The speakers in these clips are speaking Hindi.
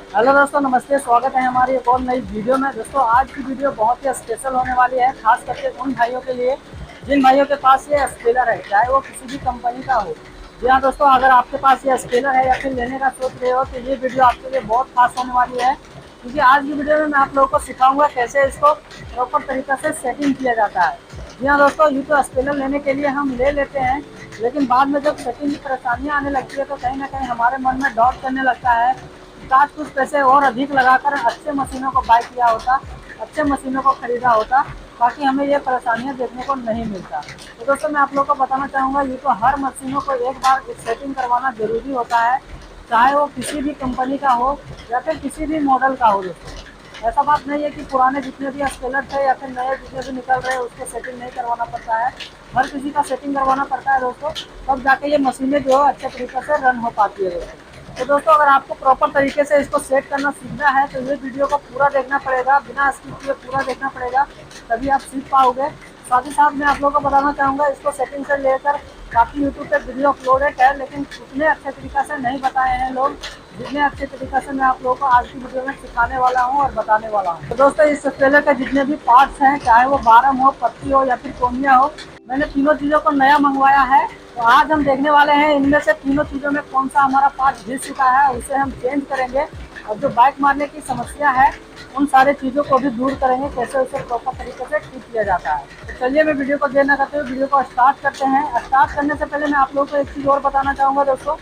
हेलो दोस्तों, नमस्ते। स्वागत है हमारी एक और नई वीडियो में। दोस्तों, आज की वीडियो बहुत ही स्पेशल होने वाली है, खास करके उन भाइयों के लिए जिन भाइयों के पास ये स्केलर है, चाहे वो किसी भी कंपनी का हो। जी हाँ दोस्तों, अगर आपके पास ये स्केलर है या फिर लेने का सोच रहे हो तो ये वीडियो आपके लिए बहुत खास होने वाली है, क्योंकि आज की वीडियो में मैं आप लोगों को सिखाऊंगा कैसे इसको प्रॉपर तरीके से सेटिंग किया जाता है। जी हाँ दोस्तों, ये तो स्केलर लेने के लिए हम ले लेते हैं, लेकिन बाद में जब सेटिंग की परेशानियाँ आने लगती है तो कहीं ना कहीं हमारे मन में डाउट करने लगता है। काश कुछ पैसे और अधिक लगाकर अच्छे मशीनों को बाय किया होता, अच्छे मशीनों को खरीदा होता, ताकि हमें ये परेशानियां देखने को नहीं मिलता। तो दोस्तों, मैं आप लोगों को बताना चाहूँगा, ये तो हर मशीनों को एक बार सेटिंग करवाना ज़रूरी होता है, चाहे वो किसी भी कंपनी का हो या फिर किसी भी मॉडल का हो। दोस्तों, ऐसा बात नहीं है कि पुराने जितने भी स्केलर थे या फिर नए जितने भी निकल रहे हैं उसको सेटिंग नहीं करवाना पड़ता है। हर किसी का सेटिंग करवाना पड़ता है दोस्तों, तब जाके ये मशीनें जो है अच्छे तरीके से रन हो पाती है दोस्तों। तो दोस्तों, अगर आपको प्रॉपर तरीके से इसको सेट करना सीखना है तो ये वीडियो को पूरा देखना पड़ेगा, बिना स्किप किए पूरा देखना पड़ेगा, तभी आप सीख पाओगे। साथ ही साथ मैं आप लोगों को बताना चाहूँगा, इसको सेटिंग से लेकर काफ़ी यूट्यूब पे वीडियो अपलोडेड है, लेकिन उतने अच्छे तरीके से नहीं बताए हैं लोग, जितने अच्छे तरीके से मैं आप लोगों को आज की वीडियो में सिखाने वाला हूँ और बताने वाला हूँ। तो दोस्तों, इस स्केलर के जितने भी पार्ट्स हैं, चाहे वो बारम हो, पत्ती हो या फिर कोनिया हो, मैंने तीनों चीज़ों को नया मंगवाया है। तो आज हम देखने वाले हैं इनमें से तीनों चीज़ों में कौन सा हमारा पार्ट घिस चुका है, उसे हम चेंज करेंगे। और जो बाइक मारने की समस्या है, उन सारे चीज़ों को भी दूर करेंगे, कैसे उसे प्रॉपर तरीके से ठीक किया जाता है। तो चलिए, मैं वीडियो को देर न करते हुए वीडियो को स्टार्ट करते हैं। स्टार्ट करने से पहले मैं आप लोगों को एक चीज़ और बताना चाहूँगा दोस्तों,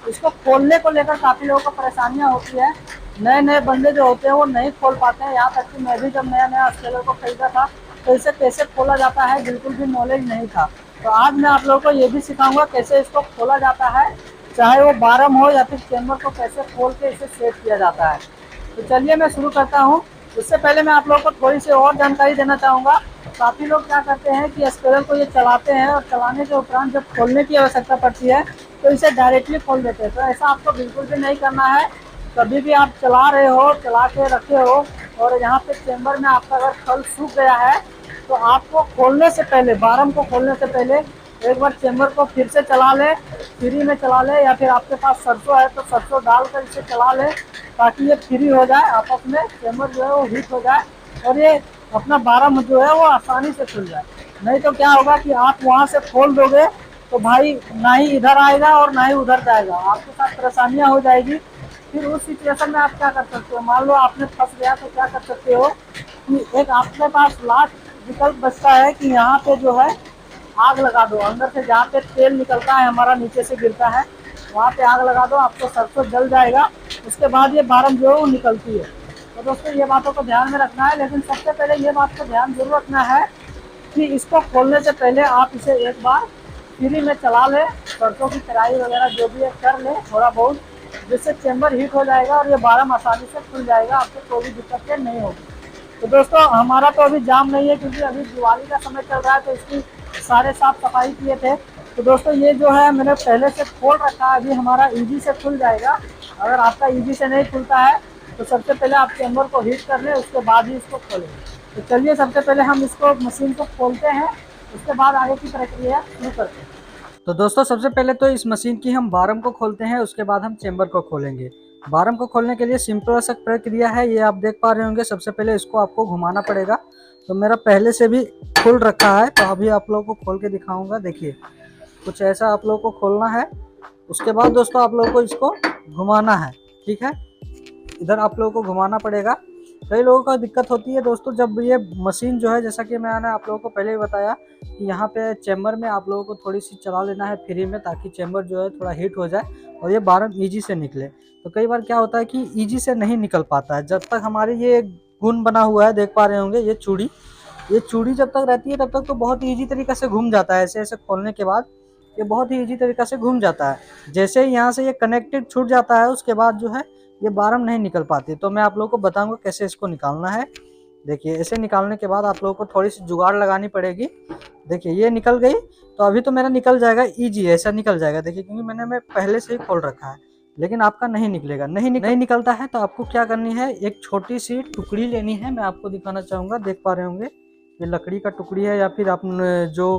इसको खोलने को लेकर काफ़ी लोगों को परेशानियाँ होती है। नए नए बंदे जो होते हैं वो नहीं खोल पाते हैं, यहाँ तक कि मैं भी जब नया नया स्केलर को खरीदा था तो इसे कैसे खोला जाता है बिल्कुल भी नॉलेज नहीं था। तो आज मैं आप लोगों को ये भी सिखाऊंगा कैसे इसको खोला जाता है, चाहे वो बारम हो या फिर चेम्बर को कैसे खोल के इसे सेट किया जाता है। तो चलिए, मैं शुरू करता हूँ। उससे पहले मैं आप लोगों को थोड़ी सी और जानकारी देना चाहूँगा। काफ़ी लोग क्या करते हैं कि स्केलर को ये चलाते हैं और चलाने के उपरांत जब खोलने की आवश्यकता पड़ती है तो इसे डायरेक्टली खोल देते हैं। तो ऐसा आपको बिल्कुल भी नहीं करना है। कभी भी आप चला रहे हो, चला के रखे हो और यहाँ पे चेम्बर में आपका अगर खल सूख गया है तो आपको खोलने से पहले, बारम को खोलने से पहले एक बार चेम्बर को फिर से चला ले, फ्री में चला ले, या फिर आपके पास सरसों है तो सरसों डालकर इसे चला ले, ताकि ये फ्री हो जाए, आपस में चेम्बर जो है वो हीट हो जाए और ये अपना बारम जो है वो आसानी से खुल जाए। नहीं तो क्या होगा कि आप वहाँ से खोल दोगे तो भाई ना ही इधर आएगा और ना ही उधर जाएगा, आपके साथ परेशानियाँ हो जाएगी। फिर उस सिचुएशन में आप क्या कर सकते हो, मान लो आपने फंस गया तो क्या कर सकते हो कि एक आपके पास लास्ट विकल्प बचता है कि यहाँ पे जो है आग लगा दो। अंदर से जहाँ पे तेल निकलता है हमारा, नीचे से गिरता है, वहाँ पे आग लगा दो, आपको सरसों जल जाएगा। उसके बाद ये बारम जो है वो निकलती है। तो दोस्तों, ये बातों को ध्यान में रखना है, लेकिन सबसे पहले ये बात को ध्यान जरूर रखना है कि इसको खोलने से पहले आप इसे एक बार फ्री में चला ले, सरसों की कढ़ाई वगैरह जो भी है कर ले थोड़ा बहुत, जिससे चेम्बर हीट हो जाएगा और ये बारम आसानी से खुल जाएगा, आपको कोई भी दिक्कत नहीं होगी। तो दोस्तों, हमारा तो अभी जाम नहीं है, क्योंकि अभी दिवाली का समय चल रहा है तो इसकी सारे साफ सफाई किए थे। तो दोस्तों, ये जो है मैंने पहले से खोल रखा है, अभी हमारा इजी से खुल जाएगा। अगर आपका इजी से नहीं खुलता है तो सबसे पहले आप चेम्बर को हीट कर लें, उसके बाद ही इसको खोलें। तो चलिए, सबसे पहले हम इसको मशीन को खोलते हैं, उसके बाद आगे की प्रक्रिया शुरू करते हैं। तो दोस्तों, सबसे पहले तो इस मशीन की हम बारम को खोलते हैं, उसके बाद हम चेम्बर को खोलेंगे। बारम को खोलने के लिए सिंपल सा प्रक्रिया है, ये आप देख पा रहे होंगे। सबसे पहले इसको आपको घुमाना पड़ेगा। तो मेरा पहले से भी खुल रखा है, तो अभी आप लोगों को खोल के दिखाऊंगा। देखिए, कुछ ऐसा आप लोगों को खोलना है। उसके बाद दोस्तों, आप लोगों को इसको घुमाना है, ठीक है। इधर आप लोगों को घुमाना पड़ेगा। कई लोगों को दिक्कत होती है दोस्तों, जब ये मशीन जो है, जैसा कि मैंने आप लोगों को पहले भी बताया कि यहाँ पे चेम्बर में आप लोगों को थोड़ी सी चला लेना है फ्री में, ताकि चेम्बर जो है थोड़ा हीट हो जाए और ये बारम ईजी से निकले। तो कई बार क्या होता है कि ईजी से नहीं निकल पाता है। जब तक हमारी ये गुण बना हुआ है, देख पा रहे होंगे, ये चूड़ी जब तक रहती है तब तक तो बहुत ईजी तरीके से घूम जाता है। ऐसे ऐसे खोलने के बाद ये बहुत ही ईजी तरीके से घूम जाता है। जैसे ही यहाँ से ये कनेक्टेड छूट जाता है, उसके बाद जो है ये बारम नहीं निकल पाती। तो मैं आप लोगों को बताऊंगा कैसे इसको निकालना है। देखिए, ऐसे निकालने के बाद आप लोगों को थोड़ी सी जुगाड़ लगानी पड़ेगी। देखिए, ये निकल गई। तो अभी तो मेरा निकल जाएगा इजी, ऐसा निकल जाएगा। देखिए, क्योंकि मैं पहले से ही खोल रखा है, लेकिन आपका नहीं निकलेगा। नहीं निकलता है तो आपको क्या करनी है, एक छोटी सी टुकड़ी लेनी है। मैं आपको दिखाना चाहूँगा, देख पा रहे होंगे, ये लकड़ी का टुकड़ी है, या फिर आप जो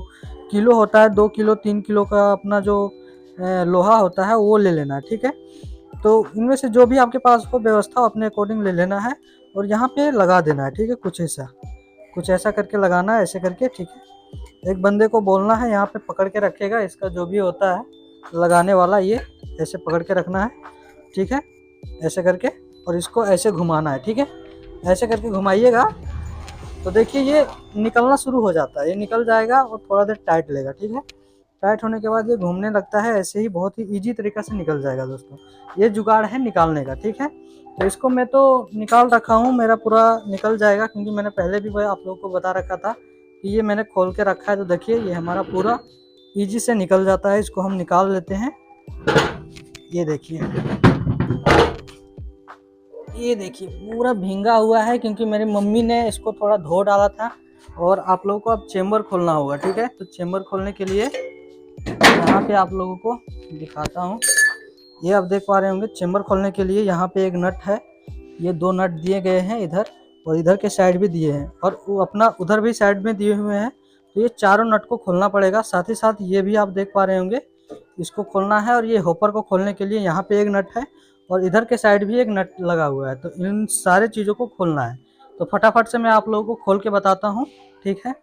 किलो होता है, 2 किलो 3 किलो का अपना जो लोहा होता है वो ले लेना है, ठीक है। तो इनमें से जो भी आपके पास हो व्यवस्था अपने अकॉर्डिंग ले लेना है और यहाँ पे लगा देना है, ठीक है। कुछ ऐसा करके लगाना है, ऐसे करके, ठीक है। एक बंदे को बोलना है यहाँ पे पकड़ के रखेगा, इसका जो भी होता है लगाने वाला, ये ऐसे पकड़ के रखना है, ठीक है, ऐसे करके। और इसको ऐसे घुमाना है, ठीक है। ऐसे करके घुमाइएगा तो देखिए ये निकलना शुरू हो जाता है, ये निकल जाएगा और थोड़ा देर टाइट लेगा, ठीक है। टाइट होने के बाद ये घूमने लगता है, ऐसे ही बहुत ही इजी तरीका से निकल जाएगा दोस्तों। ये जुगाड़ है निकालने का, ठीक है। तो इसको मैं तो निकाल रखा हूँ, मेरा पूरा निकल जाएगा, क्योंकि मैंने पहले भी आप लोगों को बता रखा था कि ये मैंने खोल के रखा है। तो देखिए ये हमारा पूरा ईजी से निकल जाता है। इसको हम निकाल लेते हैं। ये देखिए पूरा भींगा हुआ है, क्योंकि मेरी मम्मी ने इसको थोड़ा धो डाला था। और आप लोगों को अब चेम्बर खोलना होगा, ठीक है। तो चेम्बर खोलने के लिए यहाँ पे आप लोगों को दिखाता हूँ। ये आप देख पा रहे होंगे, चेम्बर खोलने के लिए यहाँ पे एक नट है। ये 2 नट दिए गए हैं इधर, और इधर के साइड भी दिए हैं, और वो अपना उधर भी साइड में दिए हुए हैं। तो ये चारों नट को खोलना पड़ेगा। साथ ही साथ ये भी आप देख पा रहे होंगे, इसको खोलना है। और ये हॉपर को खोलने के लिए यहाँ पे एक नट है, और इधर के साइड भी एक नट लगा हुआ है। तो इन सारे चीज़ों को खोलना है। तो फटाफट से मैं आप लोगों को खोल के बताता हूँ, ठीक है।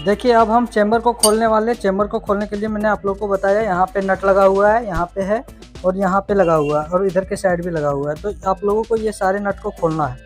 देखिए अब हम चेम्बर को खोलने वाले। चेम्बर को खोलने के लिए मैंने आप लोगों को बताया, यहाँ पे नट लगा हुआ है, यहाँ पे है, और यहाँ पे लगा हुआ है, और इधर के साइड भी लगा हुआ है। तो आप लोगों को ये सारे नट को खोलना है।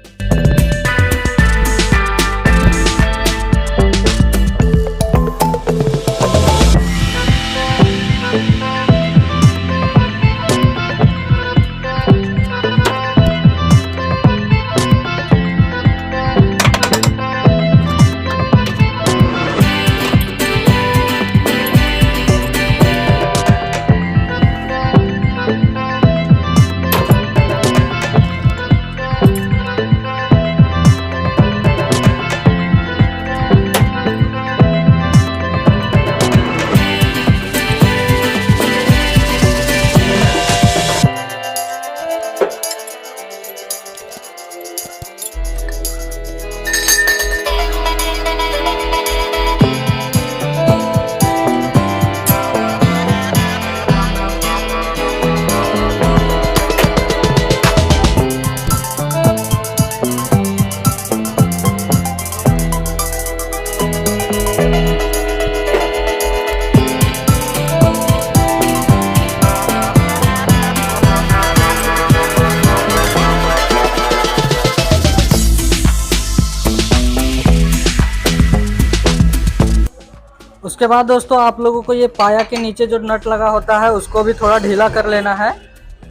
उसके बाद दोस्तों आप लोगों को ये पाया के नीचे जो नट लगा होता है उसको भी थोड़ा ढीला कर लेना है।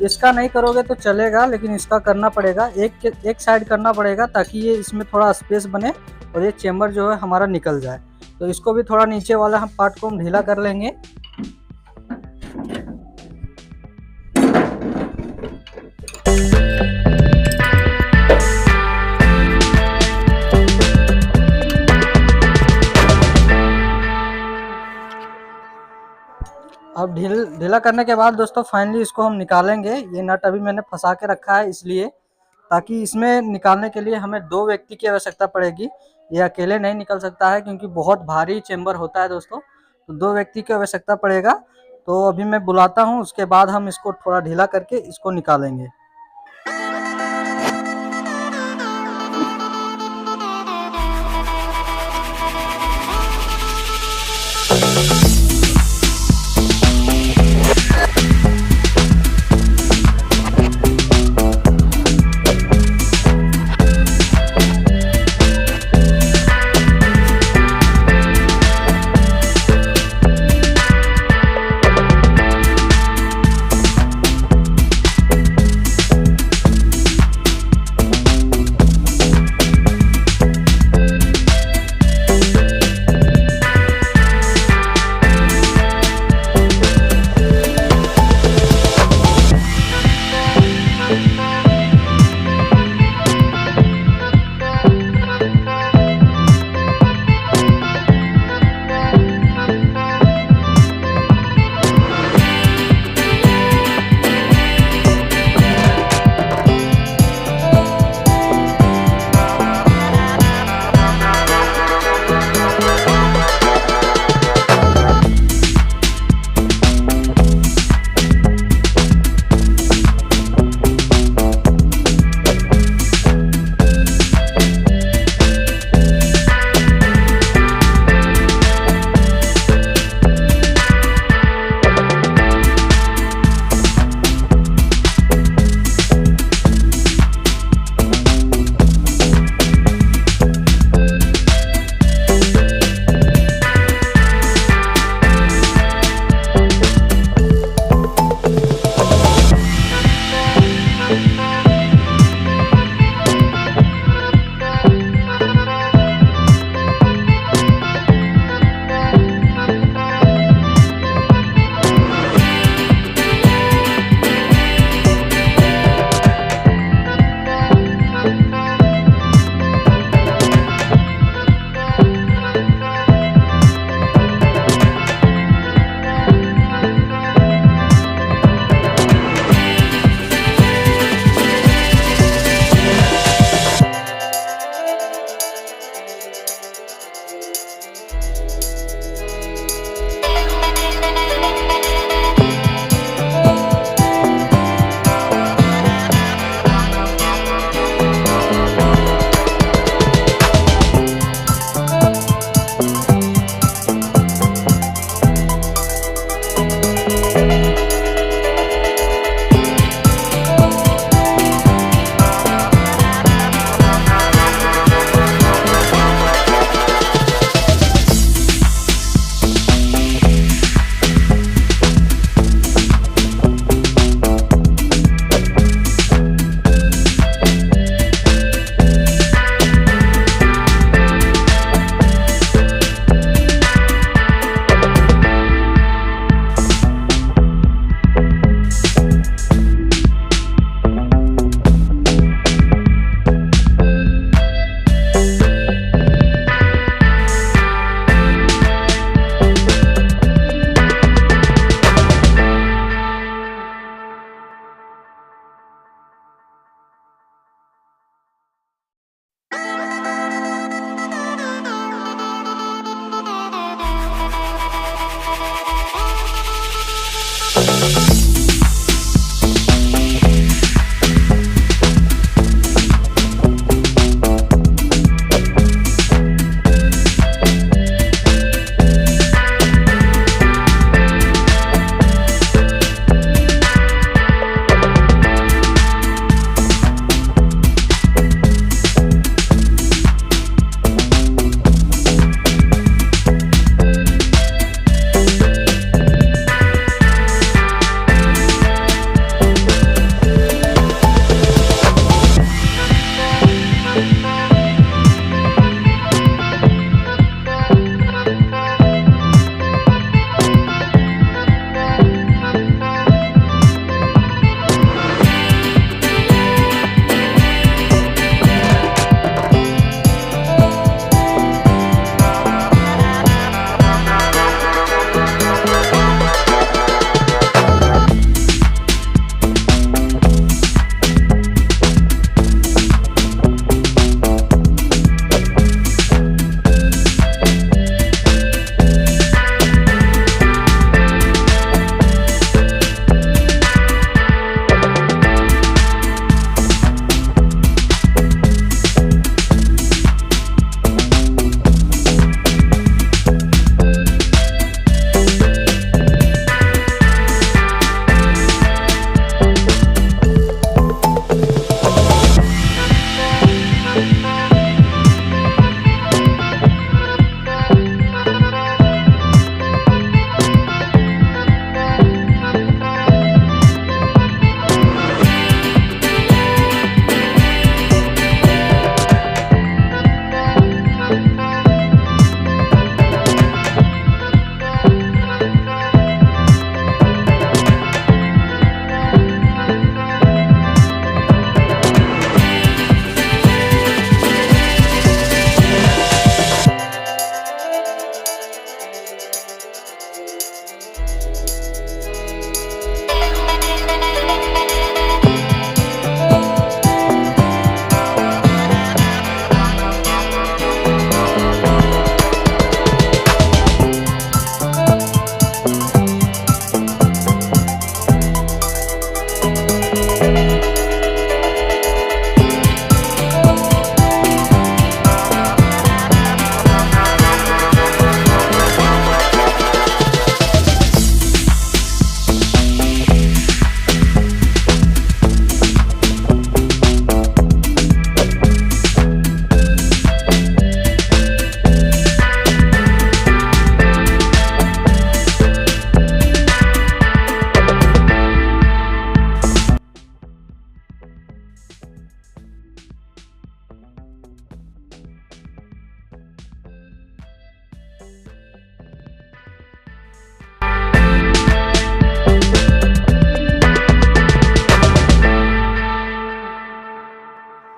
इसका नहीं करोगे तो चलेगा, लेकिन इसका करना पड़ेगा। एक साइड करना पड़ेगा, ताकि ये इसमें थोड़ा स्पेस बने और ये चेम्बर जो है हमारा निकल जाए। तो इसको भी थोड़ा नीचे वाला हम पार्ट को हम ढीला कर लेंगे। अब ढीला करने के बाद दोस्तों फाइनली इसको हम निकालेंगे। ये नट अभी मैंने फंसा के रखा है इसलिए, ताकि इसमें निकालने के लिए हमें 2 व्यक्ति की आवश्यकता पड़ेगी। ये अकेले नहीं निकल सकता है क्योंकि बहुत भारी चेम्बर होता है दोस्तों, तो 2 व्यक्ति की आवश्यकता पड़ेगा। तो अभी मैं बुलाता हूँ, उसके बाद हम इसको थोड़ा ढीला करके इसको निकालेंगे।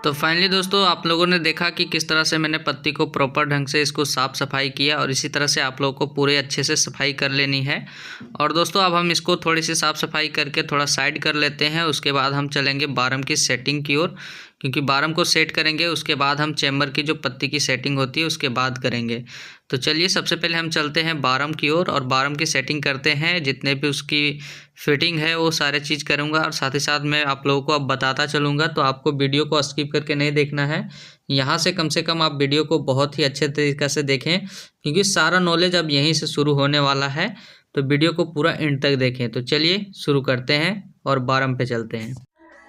तो फाइनली दोस्तों आप लोगों ने देखा कि किस तरह से मैंने पत्ती को प्रॉपर ढंग से इसको साफ़ सफाई किया, और इसी तरह से आप लोगों को पूरे अच्छे से सफाई कर लेनी है। और दोस्तों अब हम इसको थोड़ी सी साफ़ सफाई करके थोड़ा साइड कर लेते हैं। उसके बाद हम चलेंगे बारम की सेटिंग की ओर, क्योंकि बारम को सेट करेंगे उसके बाद हम चैम्बर की जो पत्ती की सेटिंग होती है उसके बाद करेंगे। तो चलिए सबसे पहले हम चलते हैं बारम की ओर और बारम की सेटिंग करते हैं। जितने भी उसकी फिटिंग है वो सारे चीज़ करूँगा, और साथ ही साथ मैं आप लोगों को अब बताता चलूँगा। तो आपको वीडियो को स्किप करके नहीं देखना है, यहाँ से कम आप वीडियो को बहुत ही अच्छे तरीके से देखें, क्योंकि सारा नॉलेज अब यहीं से शुरू होने वाला है। तो वीडियो को पूरा एंड तक देखें। तो चलिए शुरू करते हैं और बारम पे चलते हैं।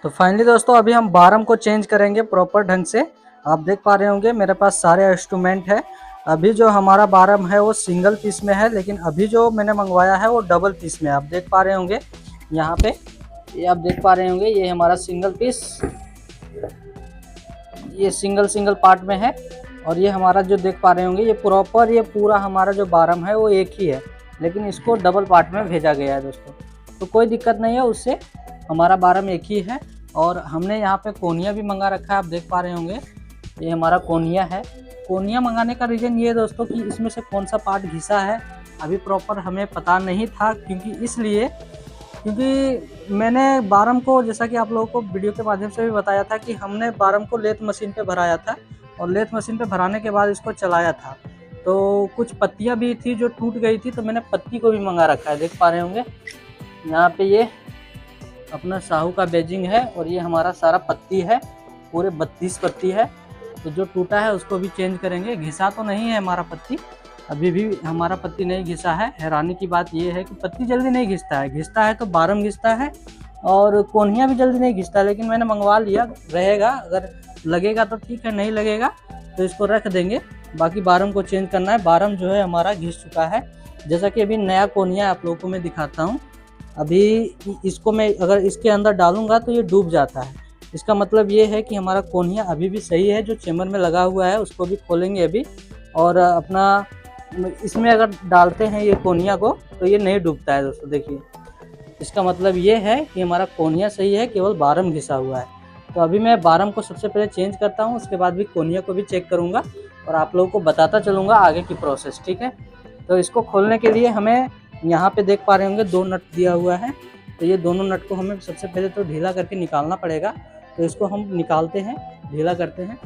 तो फाइनली दोस्तों अभी हम बारम को चेंज करेंगे प्रॉपर ढंग से। आप देख पा रहे होंगे मेरे पास सारे इंस्ट्रूमेंट है। अभी जो हमारा बारम है वो सिंगल पीस में है, लेकिन अभी जो मैंने मंगवाया है वो डबल पीस में है। आप देख पा रहे होंगे यहाँ पे, ये आप देख पा रहे होंगे ये हमारा सिंगल पीस, ये सिंगल पार्ट में है। और ये हमारा जो देख पा रहे होंगे ये प्रॉपर, ये पूरा हमारा जो बारम है वो एक ही है, लेकिन इसको डबल पार्ट में भेजा गया है दोस्तों। तो कोई दिक्कत नहीं है, उससे हमारा बारम एक ही है। और हमने यहाँ पे कोनिया भी मंगा रखा है। आप देख पा रहे होंगे ये हमारा कोनिया है। कोनिया मंगाने का रीज़न ये है दोस्तों कि इसमें से कौन सा पार्ट घिसा है अभी प्रॉपर हमें पता नहीं था, क्योंकि मैंने बारम को, जैसा कि आप लोगों को वीडियो के माध्यम से भी बताया था, कि हमने बारम को लेथ मशीन पे भराया था, और लेथ मशीन पे भराने के बाद इसको चलाया था। तो कुछ पत्तियाँ भी थी जो टूट गई थी, तो मैंने पत्ती को भी मंगा रखा है। देख पा रहे होंगे यहाँ पे ये अपना साहू का बेजिंग है, और ये हमारा सारा पत्ती है, पूरे 32 पत्ती है। तो जो टूटा है उसको भी चेंज करेंगे। घिसा तो नहीं है हमारा पत्ती, अभी भी हमारा पत्ती नहीं घिसा है। हैरानी की बात ये है कि पत्ती जल्दी नहीं घिसता है, घिसता है तो बारम घिसता है, और कोनिया भी जल्दी नहीं घिसता है। लेकिन मैंने मंगवा लिया, रहेगा, अगर लगेगा तो ठीक है, नहीं लगेगा तो इसको रख देंगे। बाकी बारम को चेंज करना है। बारम जो है हमारा घिस चुका है। जैसा कि अभी नया कोनिया आप लोगों को मैं दिखाता हूँ। अभी इसको मैं अगर इसके अंदर डालूंगा तो ये डूब जाता है। इसका मतलब ये है कि हमारा कोनिया अभी भी सही है। जो चेम्बर में लगा हुआ है उसको भी खोलेंगे अभी, और अपना इसमें अगर डालते हैं ये कोनिया को तो ये नहीं डूबता है दोस्तों। देखिए, इसका मतलब ये है कि हमारा कोनिया सही है, केवल बारम घिसा हुआ है। तो अभी मैं बारम को सबसे पहले चेंज करता हूँ, उसके बाद भी कोनिया को भी चेक करूँगा और आप लोगों को बताता चलूँगा आगे की प्रोसेस, ठीक है। तो इसको खोलने के लिए हमें यहाँ पे देख पा रहे होंगे 2 नट दिया हुआ है। तो ये दोनों नट को हमें सबसे पहले तो ढीला करके निकालना पड़ेगा। तो इसको हम निकालते हैं, ढीला करते हैं।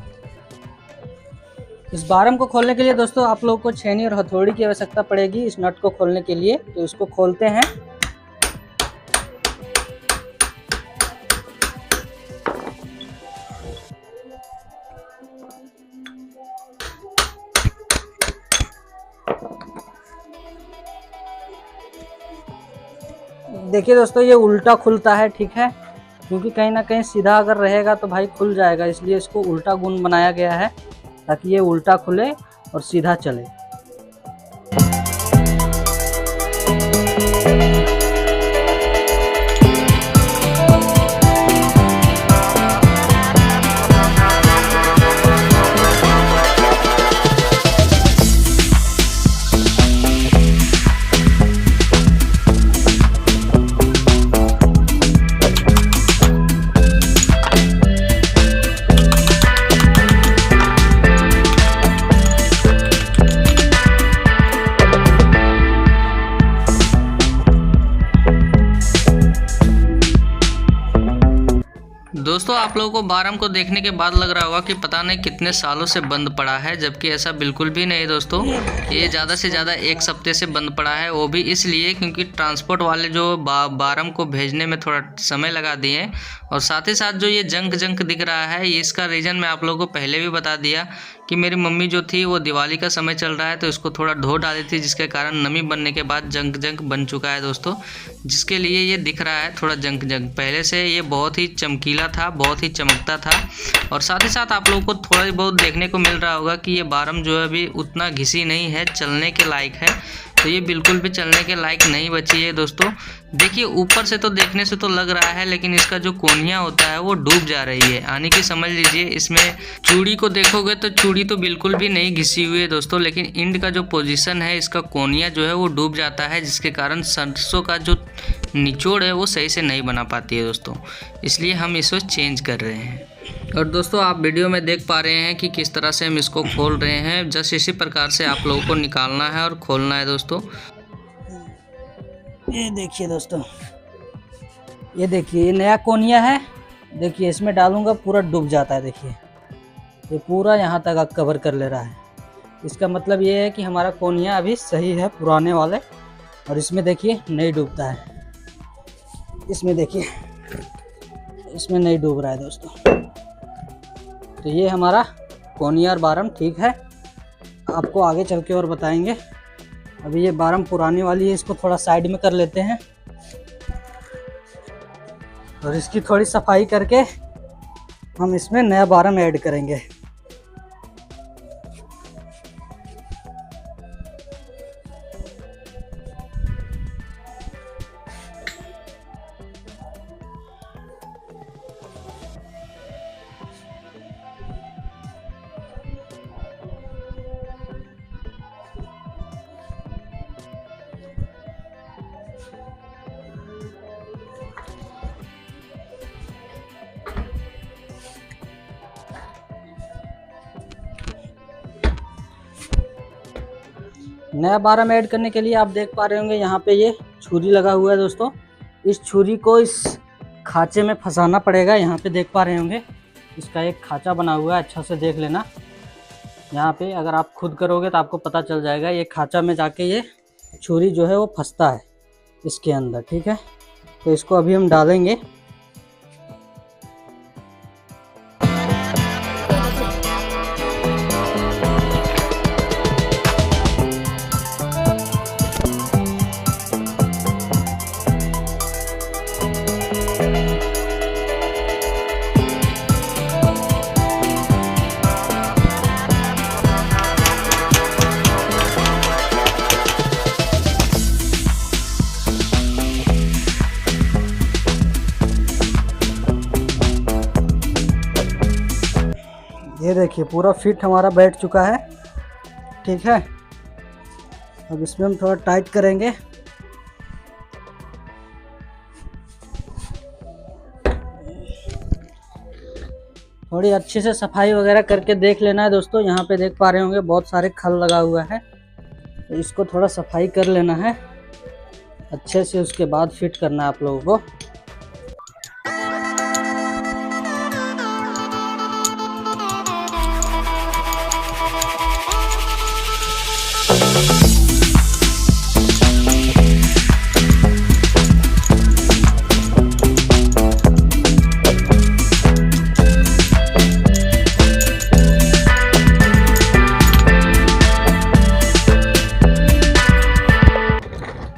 इस बारम को खोलने के लिए दोस्तों आप लोगों को छेनी और हथौड़ी की आवश्यकता पड़ेगी इस नट को खोलने के लिए। तो इसको खोलते हैं। देखिए दोस्तों ये उल्टा खुलता है, ठीक है, क्योंकि कहीं ना कहीं सीधा अगर रहेगा तो भाई खुल जाएगा, इसलिए इसको उल्टा गुण बनाया गया है ताकि ये उल्टा खुले और सीधा चले। दोस्तों आप लोगों को बारम को देखने के बाद लग रहा होगा कि पता नहीं कितने सालों से बंद पड़ा है, जबकि ऐसा बिल्कुल भी नहीं दोस्तों। ये ज़्यादा से ज़्यादा 1 हफ्ते से बंद पड़ा है, वो भी इसलिए क्योंकि ट्रांसपोर्ट वाले जो बारम को भेजने में थोड़ा समय लगा दिए। और साथ ही साथ जो ये जंक दिख रहा है, ये इसका रीज़न मैं आप लोगों को पहले भी बता दिया कि मेरी मम्मी जो थी वो दिवाली का समय चल रहा है तो इसको थोड़ा धो डाली थी, जिसके कारण नमी बनने के बाद जंक बन चुका है दोस्तों, जिसके लिए ये दिख रहा है थोड़ा जंक। पहले से ये बहुत ही चमकीला था, बहुत ही चमकता था। और साथ ही साथ आप लोगों को थोड़ा बहुत देखने को मिल रहा होगा कि ये बारम जो है अभी उतना घिसी नहीं है, चलने के लायक है। तो ये बिल्कुल भी चलने के लायक नहीं बची है दोस्तों। देखिए ऊपर से तो देखने से तो लग रहा है, लेकिन इसका जो कोनिया होता है वो डूब जा रही है, यानी कि समझ लीजिए इसमें चूड़ी को देखोगे तो चूड़ी तो बिल्कुल भी नहीं घिसी हुई है दोस्तों, लेकिन इंड का जो पोजीशन है इसका कोनिया जो है वो डूब जाता है, जिसके कारण सरसों का जो निचोड़ है वो सही से नहीं बना पाती है दोस्तों। इसलिए हम इसको चेंज कर रहे हैं। और दोस्तों आप वीडियो में देख पा रहे हैं कि किस तरह से हम इसको खोल रहे हैं। जस्ट इसी प्रकार से आप लोगों को निकालना है और खोलना है दोस्तों। ये देखिए दोस्तों, ये देखिए ये नया कोनिया है। देखिए इसमें डालूंगा पूरा डूब जाता है। देखिए ये पूरा यहाँ तक कवर कर ले रहा है। इसका मतलब ये है कि हमारा कोनिया अभी सही है पुराने वाले, और इसमें देखिए नहीं डूबता है। इसमें देखिए इसमें नहीं डूब रहा है दोस्तों। तो ये हमारा कोनिया और बारम ठीक है, आपको आगे चल के और बताएंगे। अभी ये बारम पुरानी वाली है, इसको थोड़ा साइड में कर लेते हैं और इसकी थोड़ी सफाई करके हम इसमें नया बारम ऐड करेंगे। नया बारम ऐड करने के लिए आप देख पा रहे होंगे यहाँ पे ये छुरी लगा हुआ है दोस्तों। इस छुरी को इस खांचे में फंसाना पड़ेगा। यहाँ पे देख पा रहे होंगे इसका एक खांचा बना हुआ है, अच्छा से देख लेना। यहाँ पे अगर आप खुद करोगे तो आपको पता चल जाएगा। ये खांचा में जाके ये छुरी जो है वो फंसता है इसके अंदर, ठीक है। तो इसको अभी हम डालेंगे। ये देखिए पूरा फिट हमारा बैठ चुका है, ठीक है। अब इसमें हम थोड़ा टाइट करेंगे। थोड़ी अच्छे से सफाई वगैरह करके देख लेना है दोस्तों। यहाँ पे देख पा रहे होंगे बहुत सारे खल लगा हुआ है, तो इसको थोड़ा सफाई कर लेना है अच्छे से। उसके बाद फिट करना है आप लोगों को।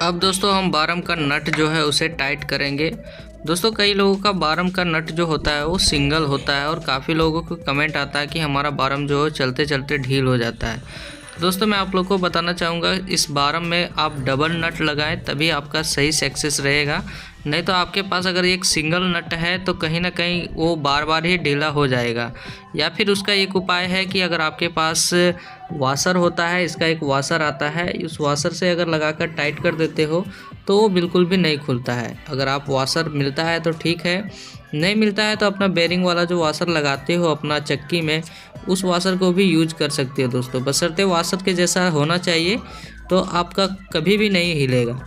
अब दोस्तों हम बारम का नट जो है उसे टाइट करेंगे। दोस्तों कई लोगों का बारम का नट जो होता है वो सिंगल होता है, और काफ़ी लोगों को कमेंट आता है कि हमारा बारम जो है चलते चलते ढील हो जाता है। दोस्तों मैं आप लोगों को बताना चाहूँगा, इस बारम में आप डबल नट लगाएं तभी आपका सही सक्सेस रहेगा। नहीं तो आपके पास अगर एक सिंगल नट है तो कहीं ना कहीं वो बार बार ही ढीला हो जाएगा। या फिर उसका एक उपाय है कि अगर आपके पास वाशर होता है, इसका एक वाशर आता है, उस वाशर से अगर लगाकर टाइट कर देते हो तो वो बिल्कुल भी नहीं खुलता है। अगर आप वाशर मिलता है तो ठीक है, नहीं मिलता है तो अपना बेरिंग वाला जो वाशर लगाते हो अपना चक्की में, उस वाशर को भी यूज कर सकते हो दोस्तों। बशर्ते वाशर के जैसा होना चाहिए, तो आपका कभी भी नहीं हिलेगा।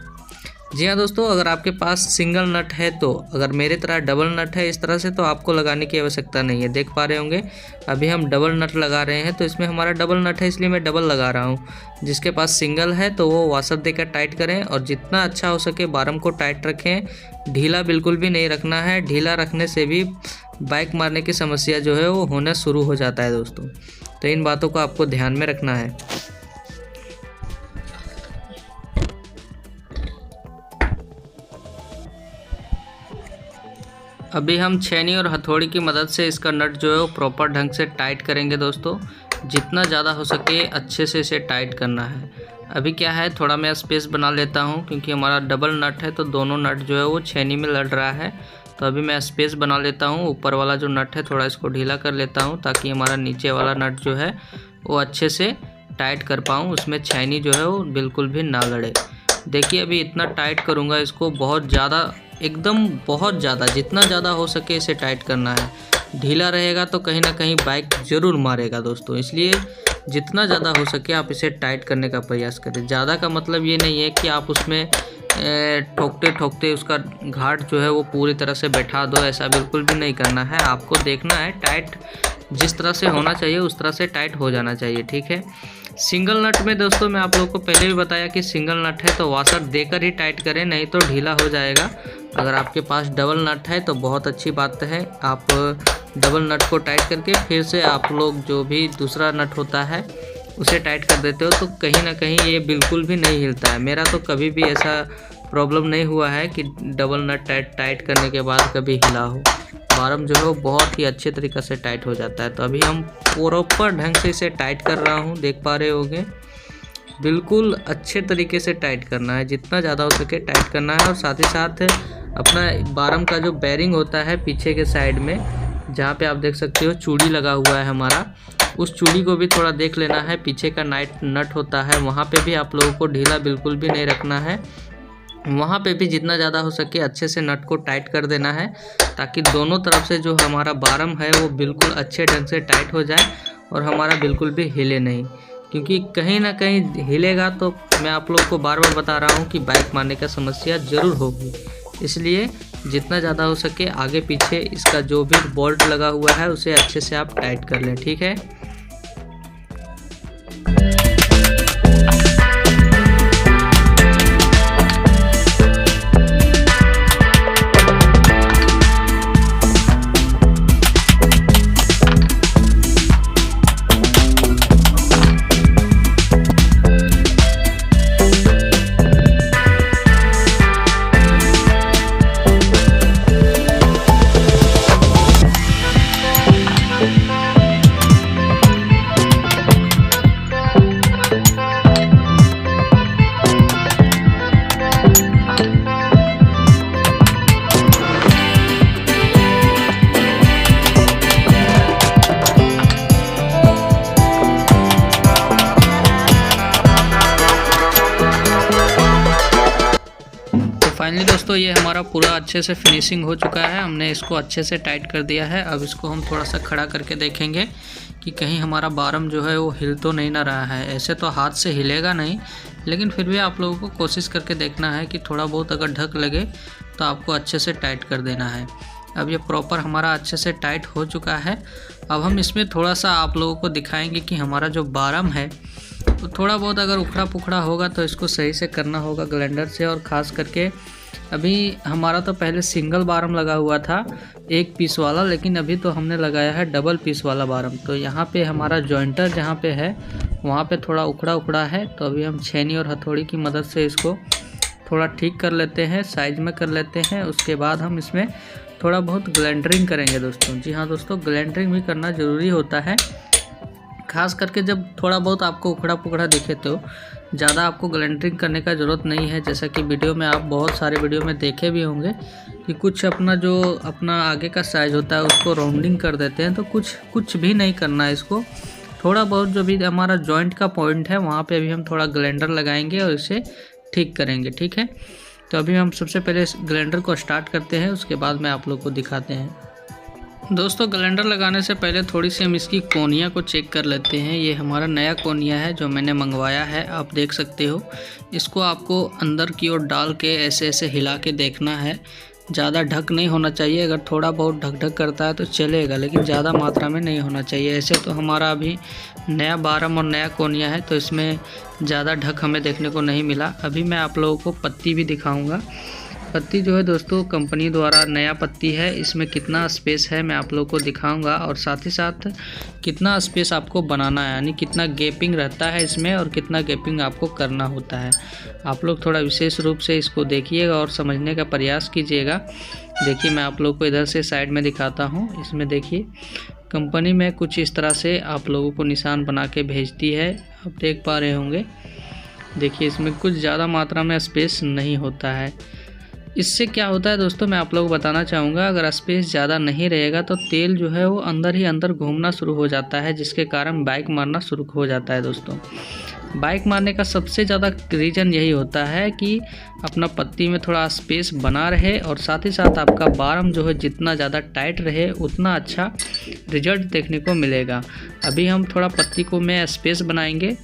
जी हाँ दोस्तों, अगर आपके पास सिंगल नट है तो, अगर मेरे तरह डबल नट है इस तरह से, तो आपको लगाने की आवश्यकता नहीं है। देख पा रहे होंगे अभी हम डबल नट लगा रहे हैं, तो इसमें हमारा डबल नट है इसलिए मैं डबल लगा रहा हूँ। जिसके पास सिंगल है तो वो वाशर देकर टाइट करें, और जितना अच्छा हो सके बारम को टाइट रखें। ढीला बिल्कुल भी नहीं रखना है, ढीला रखने से भी बाइक मारने की समस्या जो है वो होना शुरू हो जाता है दोस्तों। तो इन बातों को आपको ध्यान में रखना है। अभी हम छेनी और हथौड़ी की मदद से इसका नट जो है वो प्रॉपर ढंग से टाइट करेंगे दोस्तों। जितना ज़्यादा हो सके अच्छे से इसे टाइट करना है। अभी क्या है, थोड़ा मैं स्पेस बना लेता हूँ क्योंकि हमारा डबल नट है तो दोनों नट जो है वो छेनी में लड़ रहा है। तो अभी मैं स्पेस बना लेता हूँ। ऊपर वाला जो नट है थोड़ा इसको ढीला कर लेता हूँ ताकि हमारा नीचे वाला नट जो है वो अच्छे से टाइट कर पाऊँ, उसमें छेनी जो है वो बिल्कुल भी ना लड़े। देखिए अभी इतना टाइट करूँगा इसको, बहुत ज़्यादा, एकदम बहुत ज़्यादा, जितना ज़्यादा हो सके इसे टाइट करना है। ढीला रहेगा तो कहीं ना कहीं बाइक ज़रूर मारेगा दोस्तों। इसलिए जितना ज़्यादा हो सके आप इसे टाइट करने का प्रयास करें। ज़्यादा का मतलब ये नहीं है कि आप उसमें ठोकते ठोकते उसका घाट जो है वो पूरी तरह से बैठा दो, ऐसा बिल्कुल भी नहीं करना है। आपको देखना है टाइट जिस तरह से होना चाहिए उस तरह से टाइट हो जाना चाहिए, ठीक है। सिंगल नट में दोस्तों मैं आप लोगों को पहले भी बताया कि सिंगल नट है तो वाशर देकर ही टाइट करें, नहीं तो ढीला हो जाएगा। अगर आपके पास डबल नट है तो बहुत अच्छी बात है, आप डबल नट को टाइट करके फिर से आप लोग जो भी दूसरा नट होता है उसे टाइट कर देते हो तो कहीं ना कहीं ये बिल्कुल भी नहीं हिलता है। मेरा तो कभी भी ऐसा प्रॉब्लम नहीं हुआ है कि डबल नट टाइट करने के बाद कभी हिला हो। बारम जो है वो बहुत ही अच्छे तरीक़े से टाइट हो जाता है। तो अभी हम प्रॉपर ढंग से इसे टाइट कर रहा हूँ, देख पा रहे होंगे। बिल्कुल अच्छे तरीके से टाइट करना है, जितना ज़्यादा हो सके टाइट करना है। और साथ ही साथ अपना बारम का जो बेरिंग होता है पीछे के साइड में, जहाँ पे आप देख सकते हो चूड़ी लगा हुआ है हमारा, उस चूड़ी को भी थोड़ा देख लेना है। पीछे का नट होता है वहाँ पे भी आप लोगों को ढीला बिल्कुल भी नहीं रखना है। वहाँ पे भी जितना ज़्यादा हो सके अच्छे से नट को टाइट कर देना है, ताकि दोनों तरफ से जो हमारा बारम है वो बिल्कुल अच्छे ढंग से टाइट हो जाए और हमारा बिल्कुल भी हिले नहीं। क्योंकि कहीं ना कहीं हिलेगा तो मैं आप लोग को बार बार बता रहा हूँ कि बाइक मारने का समस्या ज़रूर होगी। इसलिए जितना ज़्यादा हो सके आगे पीछे इसका जो भी बोल्ट लगा हुआ है उसे अच्छे से आप टाइट कर लें, ठीक है। फाइनली दोस्तों ये हमारा पूरा अच्छे से फिनिशिंग हो चुका है। हमने इसको अच्छे से टाइट कर दिया है। अब इसको हम थोड़ा सा खड़ा करके देखेंगे कि कहीं हमारा बारम जो है वो हिल तो नहीं ना रहा है। ऐसे तो हाथ से हिलेगा नहीं, लेकिन फिर भी आप लोगों को कोशिश करके देखना है कि थोड़ा बहुत अगर ढक लगे तो आपको अच्छे से टाइट कर देना है। अब ये प्रॉपर हमारा अच्छे से टाइट हो चुका है। अब हम इसमें थोड़ा सा आप लोगों को दिखाएंगे कि हमारा जो बारम है तो थोड़ा बहुत अगर उखड़ा पुखड़ा होगा तो इसको सही से करना होगा ग्राइंडर से। और ख़ास करके अभी हमारा तो पहले सिंगल बारम लगा हुआ था 1 पीस वाला, लेकिन अभी तो हमने लगाया है डबल पीस वाला बारम। तो यहाँ पे हमारा जॉइंटर जहाँ पे है वहाँ पे थोड़ा उखड़ा उखड़ा है, तो अभी हम छेनी और हथौड़ी की मदद से इसको थोड़ा ठीक कर लेते हैं, साइज में कर लेते हैं। उसके बाद हम इसमें थोड़ा बहुत ग्राइंडरिंग करेंगे दोस्तों। जी हाँ दोस्तों, ग्राइंडरिंग भी करना ज़रूरी होता है, खास करके जब थोड़ा बहुत आपको उखड़ा पुखड़ा दिखे तो ज़्यादा आपको ग्राइंडरिंग करने का ज़रूरत नहीं है। जैसा कि वीडियो में आप बहुत सारे वीडियो में देखे भी होंगे कि कुछ अपना आगे का साइज़ होता है उसको राउंडिंग कर देते हैं, तो कुछ भी नहीं करना है। इसको थोड़ा बहुत जो भी हमारा जॉइंट का पॉइंट है वहाँ पे अभी हम थोड़ा ग्राइंडर लगाएंगे और इसे ठीक करेंगे, ठीक है। तो अभी हम सबसे पहले इस ग्राइंडर को स्टार्ट करते हैं, उसके बाद में आप लोग को दिखाते हैं। दोस्तों ग्राइंडर लगाने से पहले थोड़ी सी हम इसकी कोनिया को चेक कर लेते हैं। ये हमारा नया कोनिया है जो मैंने मंगवाया है, आप देख सकते हो। इसको आपको अंदर की ओर डाल के ऐसे ऐसे हिला के देखना है। ज़्यादा ढक नहीं होना चाहिए, अगर थोड़ा बहुत ढक करता है तो चलेगा, लेकिन ज़्यादा मात्रा में नहीं होना चाहिए। ऐसे तो हमारा अभी नया बारम और नया कोनिया है तो इसमें ज़्यादा ढक हमें देखने को नहीं मिला। अभी मैं आप लोगों को पत्ती भी दिखाऊँगा। पत्ती जो है दोस्तों कंपनी द्वारा नया पत्ती है, इसमें कितना स्पेस है मैं आप लोगों को दिखाऊंगा, और साथ ही साथ कितना स्पेस आपको बनाना है, यानी कितना गैपिंग रहता है इसमें और कितना गैपिंग आपको करना होता है। आप लोग थोड़ा विशेष रूप से इसको देखिएगा और समझने का प्रयास कीजिएगा। देखिए मैं आप लोग को इधर से साइड में दिखाता हूँ। इसमें देखिए कंपनी में कुछ इस तरह से आप लोगों को निशान बना के भेजती है, आप देख पा रहे होंगे। देखिए इसमें कुछ ज़्यादा मात्रा में स्पेस नहीं होता है। इससे क्या होता है दोस्तों मैं आप लोगों को बताना चाहूँगा, अगर स्पेस ज़्यादा नहीं रहेगा तो तेल जो है वो अंदर ही अंदर घूमना शुरू हो जाता है, जिसके कारण बाइक मारना शुरू हो जाता है दोस्तों। बाइक मारने का सबसे ज़्यादा रीज़न यही होता है कि अपना पत्ती में थोड़ा स्पेस बना रहे और साथ ही साथ आपका बारम जो है जितना ज़्यादा टाइट रहे उतना अच्छा रिजल्ट देखने को मिलेगा। अभी हम थोड़ा पत्ती को में स्पेस बनाएंगे।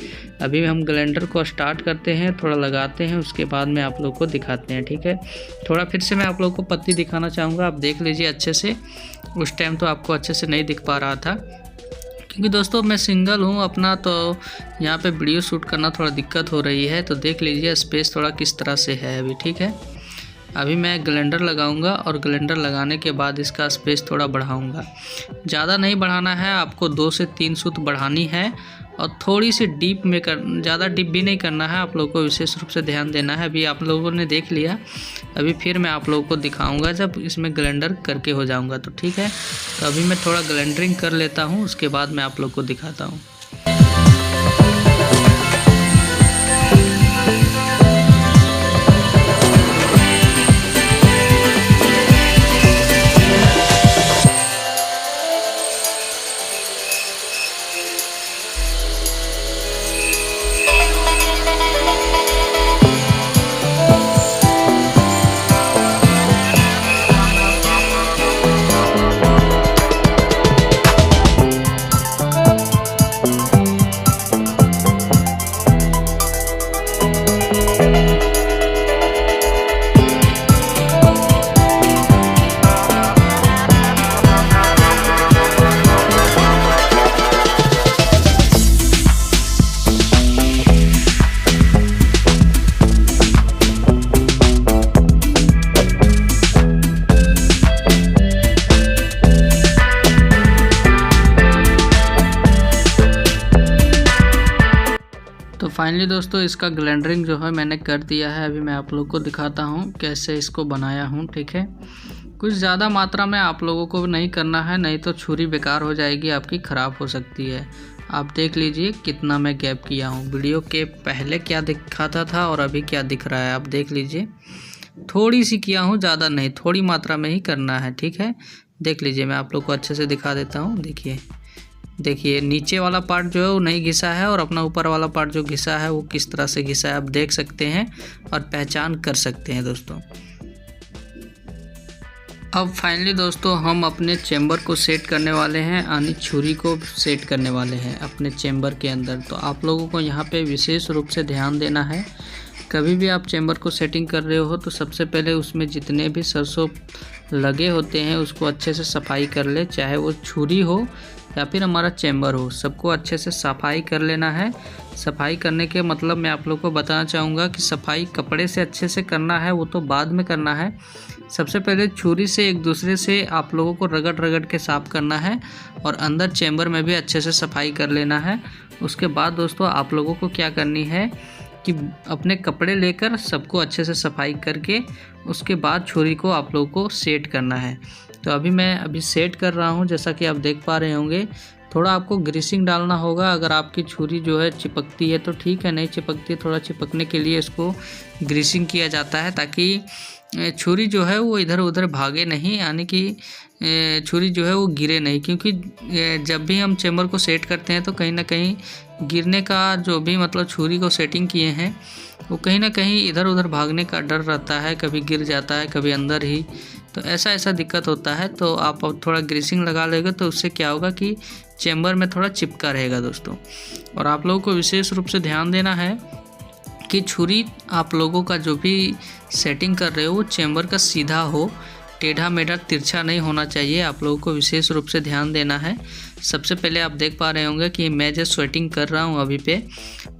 अभी हम ग्राइंडर को स्टार्ट करते हैं, थोड़ा लगाते हैं, उसके बाद में आप लोग को दिखाते हैं। ठीक है, थोड़ा फिर से मैं आप लोग को पत्ती दिखाना चाहूँगा, आप देख लीजिए अच्छे से। उस टाइम तो आपको अच्छे से नहीं दिख पा रहा था क्योंकि दोस्तों मैं सिंगल हूँ अपना, तो यहाँ पे वीडियो शूट करना थोड़ा दिक्कत हो रही है। तो देख लीजिए स्पेस थोड़ा किस तरह से है अभी। ठीक है, अभी मैं ग्राइंडर लगाऊंगा और ग्राइंडर लगाने के बाद इसका स्पेस थोड़ा बढ़ाऊंगा। ज़्यादा नहीं बढ़ाना है, आपको 2 से 3 सूत बढ़ानी है और थोड़ी सी डीप में ज़्यादा डीप भी नहीं करना है। आप लोगों को विशेष रूप से ध्यान देना है। अभी आप लोगों ने देख लिया, अभी फिर मैं आप लोगों को दिखाऊंगा जब इसमें ग्राइंडर करके हो जाऊंगा तो। ठीक है, तो अभी मैं थोड़ा ग्राइंडरिंग कर लेता हूँ, उसके बाद मैं आप लोग को दिखाता हूँ। तो फाइनली दोस्तों इसका ग्राइंडरिंग जो है मैंने कर दिया है। अभी मैं आप लोग को दिखाता हूँ कैसे इसको बनाया हूँ। ठीक है, कुछ ज़्यादा मात्रा में आप लोगों को नहीं करना है, नहीं तो छुरी बेकार हो जाएगी आपकी, ख़राब हो सकती है। आप देख लीजिए कितना मैं गैप किया हूँ। वीडियो के पहले क्या दिखाता था और अभी क्या दिख रहा है आप देख लीजिए। थोड़ी सी किया हूँ, ज़्यादा नहीं, थोड़ी मात्रा में ही करना है। ठीक है, देख लीजिए, मैं आप लोग को अच्छे से दिखा देता हूँ। देखिए नीचे वाला पार्ट जो है वो नहीं घिसा है और अपना ऊपर वाला पार्ट जो घिसा है वो किस तरह से घिसा है आप देख सकते हैं और पहचान कर सकते हैं दोस्तों। अब फाइनली दोस्तों हम अपने चेम्बर को सेट करने वाले हैं, यानी छुरी को सेट करने वाले हैं अपने चेम्बर के अंदर। तो आप लोगों को यहाँ पे विशेष रूप से ध्यान देना है। कभी भी आप चेम्बर को सेटिंग कर रहे हो तो सबसे पहले उसमें जितने भी सरसों लगे होते हैं उसको अच्छे से सफाई कर ले, चाहे वो छुरी हो या फिर हमारा चेम्बर हो, सबको अच्छे से सफाई कर लेना है। सफाई करने के मतलब मैं आप लोग को बताना चाहूँगा कि सफाई कपड़े से अच्छे से करना है, वो तो बाद में करना है। सबसे पहले छुरी से एक दूसरे से आप लोगों को रगड़ के साफ़ करना है और अंदर चेम्बर में भी अच्छे से सफाई कर लेना है। उसके बाद दोस्तों आप लोगों को क्या करनी है कि अपने कपड़े लेकर सबको अच्छे से सफाई करके उसके बाद छुरी को आप लोगों को सेट करना है। तो अभी सेट कर रहा हूँ, जैसा कि आप देख पा रहे होंगे। थोड़ा आपको ग्रीसिंग डालना होगा, अगर आपकी छुरी जो है चिपकती है तो ठीक है, नहीं चिपकती है थोड़ा चिपकने के लिए इसको ग्रीसिंग किया जाता है ताकि छुरी जो है वो इधर उधर भागे नहीं, यानी कि छुरी जो है वो गिरे नहीं। क्योंकि जब भी हम चेम्बर को सेट करते हैं तो कहीं ना कहीं गिरने का जो भी मतलब छुरी को सेटिंग किए हैं वो कहीं ना कहीं इधर उधर भागने का डर रहता है, कभी गिर जाता है कभी अंदर ही, तो ऐसा दिक्कत होता है। तो आप थोड़ा ग्रीसिंग लगा लेंगे तो उससे क्या होगा कि चेम्बर में थोड़ा चिपका रहेगा दोस्तों। और आप लोगों को विशेष रूप से ध्यान देना है कि छुरी आप लोगों का जो भी सेटिंग कर रहे हो वो चेम्बर का सीधा हो, टेढ़ा मेढ़ा तिरछा नहीं होना चाहिए। आप लोगों को विशेष रूप से ध्यान देना है। सबसे पहले आप देख पा रहे होंगे कि मैं जो स्वेटिंग कर रहा हूँ अभी पे,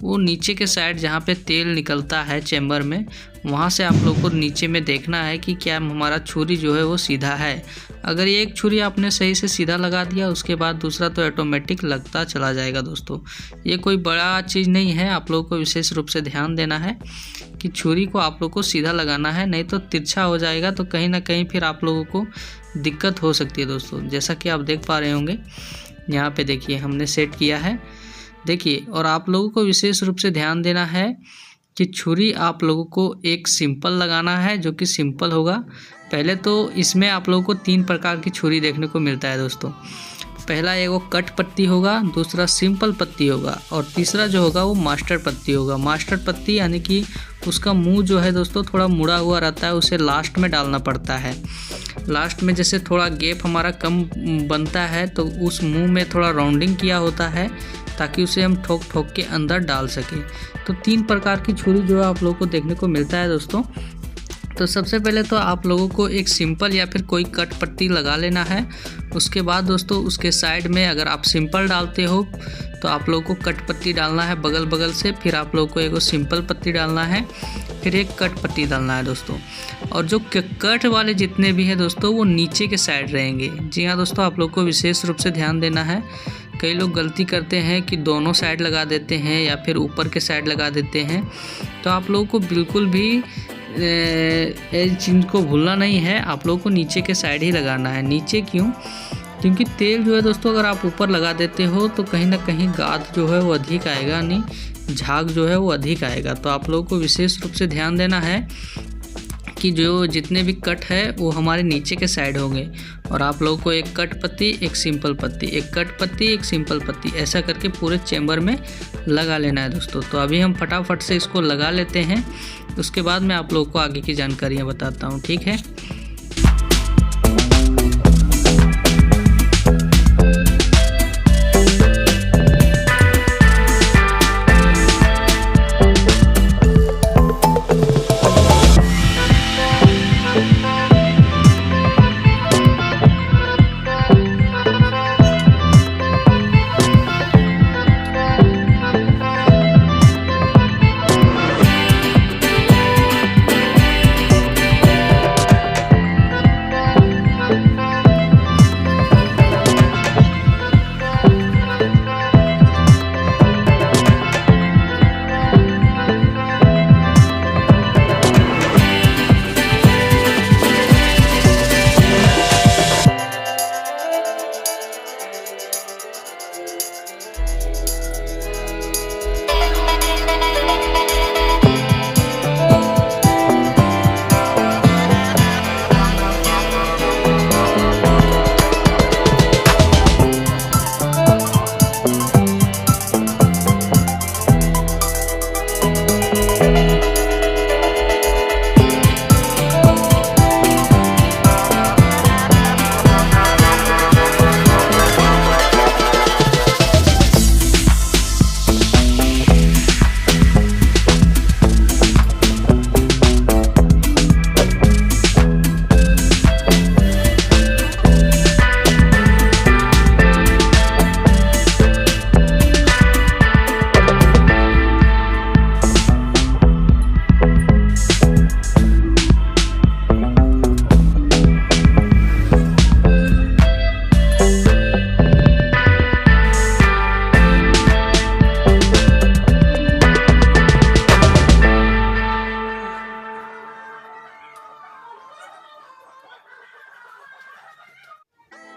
वो नीचे के साइड जहाँ पे तेल निकलता है चेम्बर में, वहाँ से आप लोग को नीचे में देखना है कि क्या हमारा छुरी जो है वो सीधा है। अगर एक छुरी आपने सही से सीधा लगा दिया उसके बाद दूसरा तो ऑटोमेटिक लगता चला जाएगा दोस्तों। ये कोई बड़ा चीज़ नहीं है, आप लोगों को विशेष रूप से ध्यान देना है कि छुरी को आप लोग को सीधा लगाना है, नहीं तो तिरछा हो जाएगा तो कहीं ना कहीं फिर आप लोगों को दिक्कत हो सकती है दोस्तों। जैसा कि आप देख पा रहे होंगे यहाँ पे देखिए हमने सेट किया है, देखिए। और आप लोगों को विशेष रूप से ध्यान देना है कि छुरी आप लोगों को एक सिंपल लगाना है, जो कि सिंपल होगा। पहले तो इसमें आप लोगों को 3 प्रकार की छुरी देखने को मिलता है दोस्तों। पहला एगो कट पत्ती होगा, दूसरा सिंपल पत्ती होगा और तीसरा जो होगा वो मास्टर पत्ती होगा। मास्टर पत्ती यानी कि उसका मुंह जो है दोस्तों थोड़ा मुड़ा हुआ रहता है, उसे लास्ट में डालना पड़ता है। लास्ट में जैसे थोड़ा गैप हमारा कम बनता है तो उस मुंह में थोड़ा राउंडिंग किया होता है ताकि उसे हम ठोक ठोक के अंदर डाल सकें। तो 3 प्रकार की छुरी जो है आप लोगों को देखने को मिलता है दोस्तों। तो सबसे पहले तो आप लोगों को एक सिंपल या फिर कोई कट पत्ती लगा लेना है। उसके बाद दोस्तों उसके साइड में अगर आप सिंपल डालते हो तो आप लोगों को कट पत्ती डालना है बगल बगल से, फिर आप लोगों को एक सिंपल पत्ती डालना है, फिर एक कट पत्ती डालना है दोस्तों। और जो कट वाले जितने भी हैं दोस्तों वो नीचे के साइड रहेंगे। जी हाँ दोस्तों, आप लोग को विशेष रूप से ध्यान देना है। कई लोग गलती करते हैं कि दोनों साइड लगा देते हैं या फिर ऊपर के साइड लगा देते हैं। तो आप लोगों को बिल्कुल भी इस चीज़ को भूलना नहीं है, आप लोगों को नीचे के साइड ही लगाना है। नीचे क्यों? क्योंकि तेल जो है दोस्तों अगर आप ऊपर लगा देते हो तो कहीं ना कहीं गाद जो है वो अधिक आएगा, नहीं झाग जो है वो अधिक आएगा। तो आप लोगों को विशेष रूप से ध्यान देना है कि जो जितने भी कट है वो हमारे नीचे के साइड होंगे और आप लोगों को एक कट पत्ती, एक सिंपल पत्ती, एक कट पत्ती, एक सिंपल पत्ती ऐसा करके पूरे चेम्बर में लगा लेना है दोस्तों। तो अभी हम फटाफट से इसको लगा लेते हैं, उसके बाद मैं आप लोगों को आगे की जानकारियाँ बताता हूँ, ठीक है।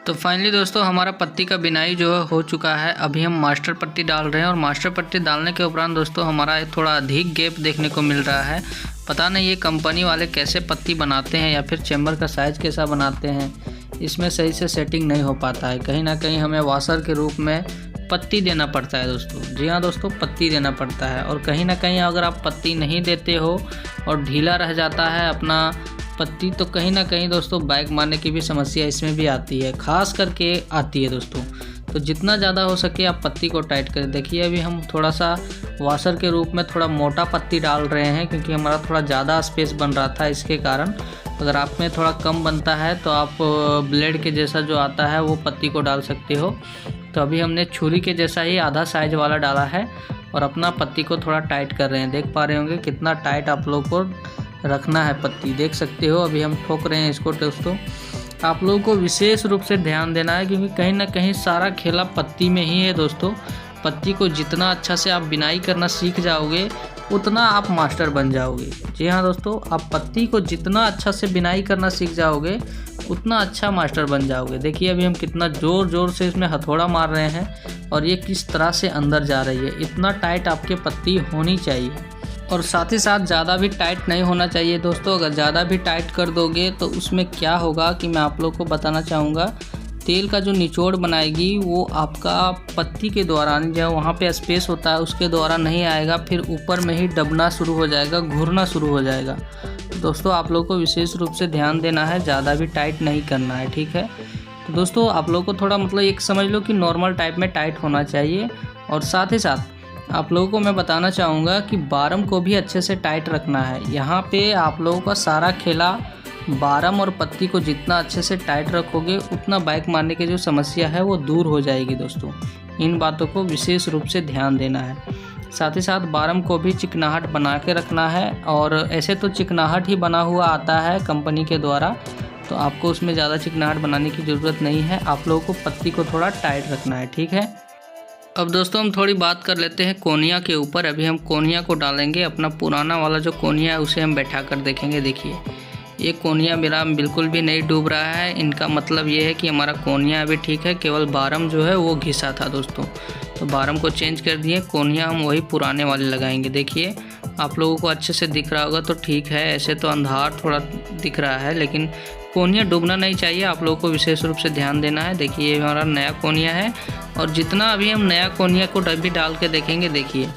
तो फाइनली दोस्तों हमारा पत्ती का बिनाई जो है हो चुका है। अभी हम मास्टर पट्टी डाल रहे हैं और मास्टर पट्टी डालने के उपरांत दोस्तों हमारा थोड़ा अधिक गैप देखने को मिल रहा है। पता नहीं ये कंपनी वाले कैसे पत्ती बनाते हैं या फिर चेम्बर का साइज़ कैसा बनाते हैं, इसमें सही से सेटिंग नहीं हो पाता है। कहीं ना कहीं हमें वाशर के रूप में पत्ती देना पड़ता है दोस्तों। जी हाँ दोस्तों, पत्ती देना पड़ता है। और कहीं ना कहीं अगर आप पत्ती नहीं देते हो और ढीला रह जाता है अपना पत्ती, तो कहीं ना कहीं दोस्तों बैक मारने की भी समस्या इसमें भी आती है, खास करके आती है दोस्तों। तो जितना ज़्यादा हो सके आप पत्ती को टाइट करें। देखिए अभी हम थोड़ा सा वाशर के रूप में थोड़ा मोटा पत्ती डाल रहे हैं क्योंकि हमारा थोड़ा ज़्यादा स्पेस बन रहा था, इसके कारण। अगर आप में थोड़ा कम बनता है तो आप ब्लेड के जैसा जो आता है वो पत्ती को डाल सकते हो। तो अभी हमने छुरी के जैसा ही आधा साइज वाला डाला है और अपना पत्ती को थोड़ा टाइट कर रहे हैं। देख पा रहे होंगे कितना टाइट आप लोग को रखना है पत्ती, देख सकते हो। अभी हम ठोक रहे हैं इसको दोस्तों। आप लोगों को विशेष रूप से ध्यान देना है क्योंकि कहीं ना कहीं सारा खेला पत्ती में ही है दोस्तों। पत्ती को जितना अच्छा से आप बिनाई करना सीख जाओगे उतना आप मास्टर बन जाओगे। जी हाँ दोस्तों, आप पत्ती को जितना अच्छा से बिनाई करना सीख जाओगे उतना अच्छा मास्टर बन जाओगे। देखिए अभी हम कितना ज़ोर ज़ोर से इसमें हथौड़ा मार रहे हैं और ये किस तरह से अंदर जा रही है। इतना टाइट आपके पत्ती होनी चाहिए और साथ ही साथ ज़्यादा भी टाइट नहीं होना चाहिए दोस्तों। अगर ज़्यादा भी टाइट कर दोगे तो उसमें क्या होगा कि मैं आप लोग को बताना चाहूँगा तेल का जो निचोड़ बनाएगी वो आपका पत्ती के दौरान, जब वहाँ पे स्पेस होता है उसके दौरान नहीं आएगा, फिर ऊपर में ही दबना शुरू हो जाएगा, घूरना शुरू हो जाएगा। दोस्तों आप लोगों को विशेष रूप से ध्यान देना है, ज़्यादा भी टाइट नहीं करना है, ठीक है। तो दोस्तों आप लोगों को थोड़ा मतलब एक समझ लो कि नॉर्मल टाइप में टाइट होना चाहिए। और साथ ही साथ आप लोगों को मैं बताना चाहूँगा कि बारम को भी अच्छे से टाइट रखना है। यहाँ पे आप लोगों का सारा खेला बारम और पत्ती को जितना अच्छे से टाइट रखोगे उतना बाइक मारने की जो समस्या है वो दूर हो जाएगी। दोस्तों इन बातों को विशेष रूप से ध्यान देना है। साथ ही साथ बारम को भी चिकनाहट बना के रखना है, और ऐसे तो चिकनाहट ही बना हुआ आता है कंपनी के द्वारा, तो आपको उसमें ज़्यादा चिकनाहट बनाने की ज़रूरत नहीं है। आप लोगों को पत्ती को थोड़ा टाइट रखना है, ठीक है। अब दोस्तों हम थोड़ी बात कर लेते हैं कोनिया के ऊपर। अभी हम कोनिया को डालेंगे, अपना पुराना वाला जो कोनिया है उसे हम बैठा कर देखेंगे। देखिए ये कोनिया मेरा बिल्कुल भी नहीं डूब रहा है। इनका मतलब ये है कि हमारा कोनिया अभी ठीक है, केवल बारम जो है वो घिसा था दोस्तों। तो बारम को चेंज कर दिए, कोनिया हम वही पुराने वाले लगाएंगे। देखिए आप लोगों को अच्छे से दिख रहा होगा तो ठीक है, ऐसे तो अंधार थोड़ा दिख रहा है, लेकिन कोनिया डूबना नहीं चाहिए। आप लोगों को विशेष रूप से ध्यान देना है। देखिए ये हमारा नया कोनिया है, और जितना अभी हम नया कोनिया को अभी डाल के देखेंगे, देखिए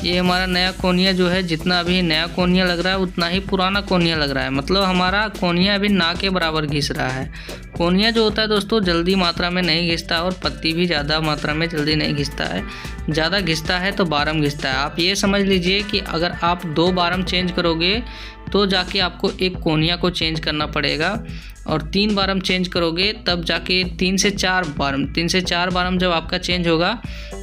ये हमारा नया कोनिया जो है, जितना अभी नया कोनिया लग रहा है उतना ही पुराना कोनिया लग रहा है। मतलब हमारा कोनिया अभी ना के बराबर घिस रहा है। कोनिया जो होता है दोस्तों जल्दी मात्रा में नहीं घिसता, और पत्ती भी ज़्यादा मात्रा में जल्दी नहीं घिसता है। ज़्यादा घिसता है तो बारम घिसता है। आप ये समझ लीजिए कि अगर आप 2 बारम चेंज करोगे तो जाके आपको एक कोनिया को चेंज करना पड़ेगा, और 3 बारम चेंज करोगे तब जाके 3 से 4 बारम जब आपका चेंज होगा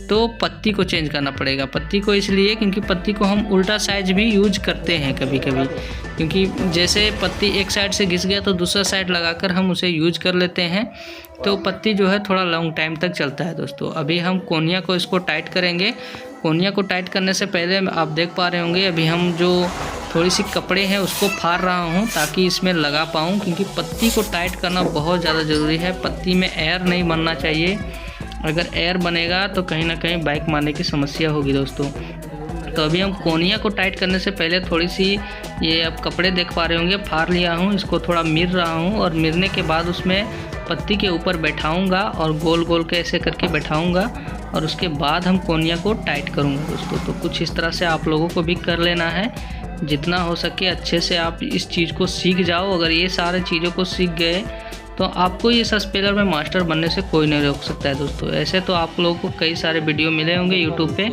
तो पत्ती को चेंज करना पड़ेगा। पत्ती को इसलिए क्योंकि पत्ती को हम उल्टा साइड भी यूज करते हैं कभी कभी, क्योंकि जैसे पत्ती एक साइड से घिस गया तो दूसरा साइड लगाकर हम उसे यूज कर लेते हैं, तो पत्ती जो है थोड़ा लॉन्ग टाइम तक चलता है। दोस्तों अभी हम कोनिया को इसको टाइट करेंगे। कोनिया को टाइट करने से पहले आप देख पा रहे होंगे अभी हम जो थोड़ी सी कपड़े हैं उसको फाड़ रहा हूं ताकि इसमें लगा पाऊं, क्योंकि पत्ती को टाइट करना बहुत ज़्यादा ज़रूरी है। पत्ती में एयर नहीं बनना चाहिए, अगर एयर बनेगा तो कहीं ना कहीं बाइक मारने की समस्या होगी दोस्तों। तो अभी हम कोनिया को टाइट करने से पहले थोड़ी सी ये अब कपड़े देख पा रहे होंगे फाड़ लिया हूँ, इसको थोड़ा मिर रहा हूँ, और मिरने के बाद उसमें पत्ती के ऊपर बैठाऊँगा और गोल गोल के ऐसे करके बैठाऊँगा, और उसके बाद हम कोनिया को टाइट करूँगा दोस्तों। तो कुछ इस तरह से आप लोगों को भी कर लेना है, जितना हो सके अच्छे से आप इस चीज़ को सीख जाओ। अगर ये सारे चीज़ों को सीख गए तो आपको ये सस्पेलर में मास्टर बनने से कोई नहीं रोक सकता है दोस्तों। ऐसे तो आप लोगों को कई सारे वीडियो मिले होंगे यूट्यूब पे,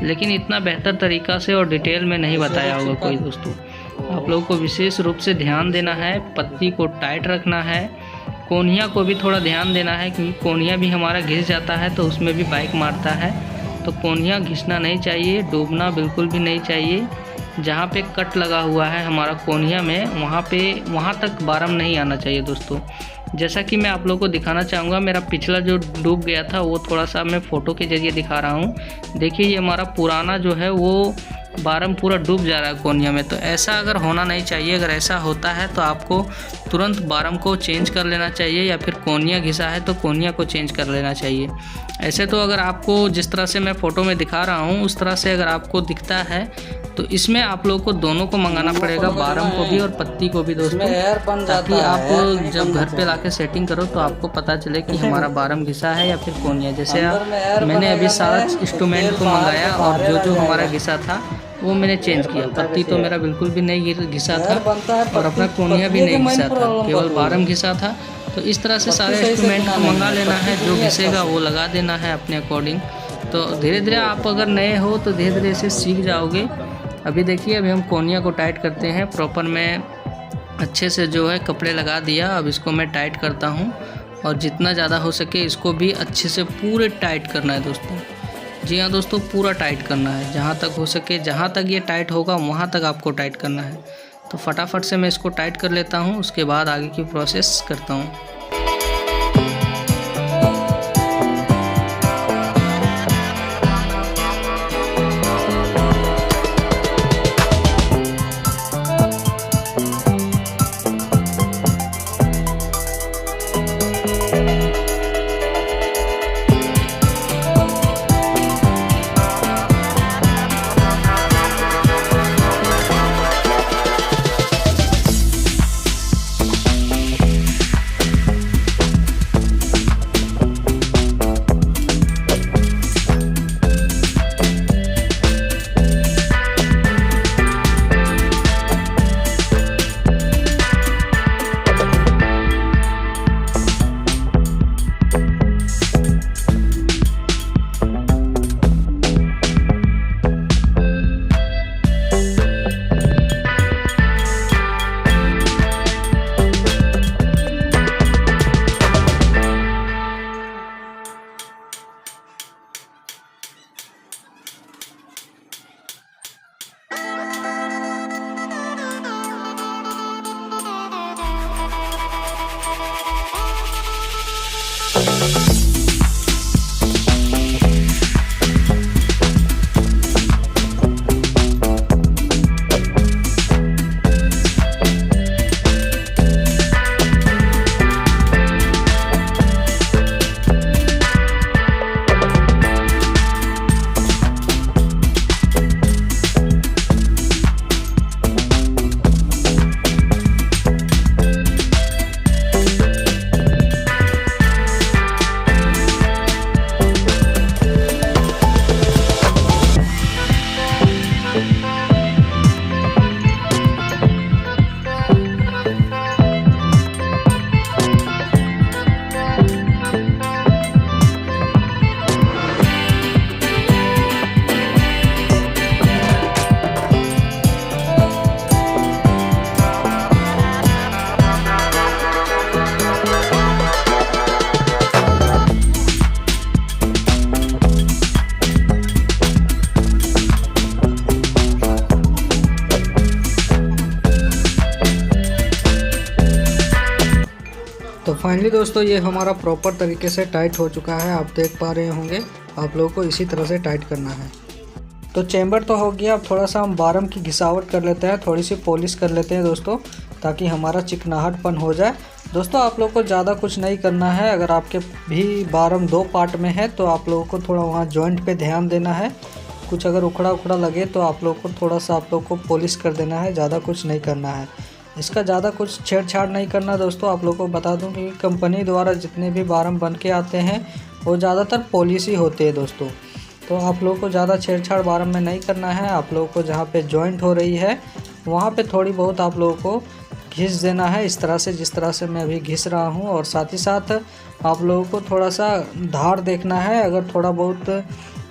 लेकिन इतना बेहतर तरीक़ा से और डिटेल में नहीं बताया होगा कोई दोस्तों। आप लोगों को विशेष रूप से ध्यान देना है, पत्ती को टाइट रखना है, कोनिया को भी थोड़ा ध्यान देना है, क्योंकि कोनिया भी हमारा घिस जाता है तो उसमें भी बाइक मारता है। तो कोनिया घिसना नहीं चाहिए, डूबना बिल्कुल भी नहीं चाहिए। जहाँ पे कट लगा हुआ है हमारा कोनिया में वहाँ तक बारम नहीं आना चाहिए दोस्तों। जैसा कि मैं आप लोगों को दिखाना चाहूँगा, मेरा पिछला जो डूब गया था वो थोड़ा सा मैं फ़ोटो के ज़रिए दिखा रहा हूँ। देखिए ये हमारा पुराना जो है वो बारम पूरा डूब जा रहा है कोनिया में। तो ऐसा अगर होना नहीं चाहिए। अगर ऐसा होता है तो आपको तुरंत बारम को चेंज कर लेना चाहिए, या फिर कोनिया घिसा है तो कोनिया को चेंज कर लेना चाहिए। ऐसे तो अगर आपको जिस तरह से मैं फ़ोटो में दिखा रहा हूँ उस तरह से अगर आपको दिखता है तो इसमें आप लोगों को दोनों को मंगाना पड़ेगा, बारम को भी और पत्ती को भी दोस्तों, ताकि आप जब घर पे लाके सेटिंग करो तो आपको पता चले कि हमारा बारम घिसा है या फिर कोनिया। जैसे मैंने अभी सारा इंस्ट्रूमेंट को मंगाया और जो हमारा घिसा था वो मैंने चेंज किया। पत्ती तो मेरा बिल्कुल भी नहीं घिसा था और अपना कोनिया भी नहीं घिसा था, केवल बारम घिसा था। तो इस तरह से सारे इंस्ट्रूमेंट को मंगा लेना है, जो घिसेगा वो लगा देना है अपने अकॉर्डिंग। तो धीरे धीरे आप अगर नए हो तो धीरे धीरे इसे सीख जाओगे। अभी देखिए अभी हम कोनिया को टाइट करते हैं प्रॉपर। में अच्छे से जो है कपड़े लगा दिया, अब इसको मैं टाइट करता हूँ, और जितना ज़्यादा हो सके इसको भी अच्छे से पूरे टाइट करना है दोस्तों। जी हाँ दोस्तों, पूरा टाइट करना है, जहाँ तक हो सके, जहाँ तक ये टाइट होगा वहाँ तक आपको टाइट करना है। तो फटाफट से मैं इसको टाइट कर लेता हूँ, उसके बाद आगे की प्रोसेस करता हूँ। तो फाइनली दोस्तों ये हमारा प्रॉपर तरीके से टाइट हो चुका है, आप देख पा रहे होंगे। आप लोगों को इसी तरह से टाइट करना है। तो चेंबर तो हो गया, अब थोड़ा सा हम बारम की घिसावट कर लेते हैं, थोड़ी सी पॉलिश कर लेते हैं दोस्तों, ताकि हमारा चिकनाहटपन हो जाए। दोस्तों आप लोगों को ज़्यादा कुछ नहीं करना है। अगर आपके भी बारम 2 पार्ट में है तो आप लोगों को थोड़ा वहाँ जॉइंट पे ध्यान देना है। कुछ अगर उखड़ा उखड़ा लगे तो आप लोगों को थोड़ा सा आप लोगों को पॉलिश कर देना है, ज़्यादा कुछ नहीं करना है। इसका ज़्यादा कुछ छेड़छाड़ नहीं करना दोस्तों। आप लोगों को बता दूं कि कंपनी द्वारा जितने भी बारम बन के आते हैं वो ज़्यादातर पॉलिश ही होते हैं दोस्तों। तो आप लोगों को ज़्यादा छेड़छाड़ बारम में नहीं करना है। आप लोगों को जहाँ पे जॉइंट हो रही है वहाँ पे थोड़ी बहुत आप लोगों को घिस देना है, इस तरह से जिस तरह से मैं अभी घिस रहा हूँ। और साथ ही साथ आप लोगों को थोड़ा सा धार देखना है। अगर थोड़ा बहुत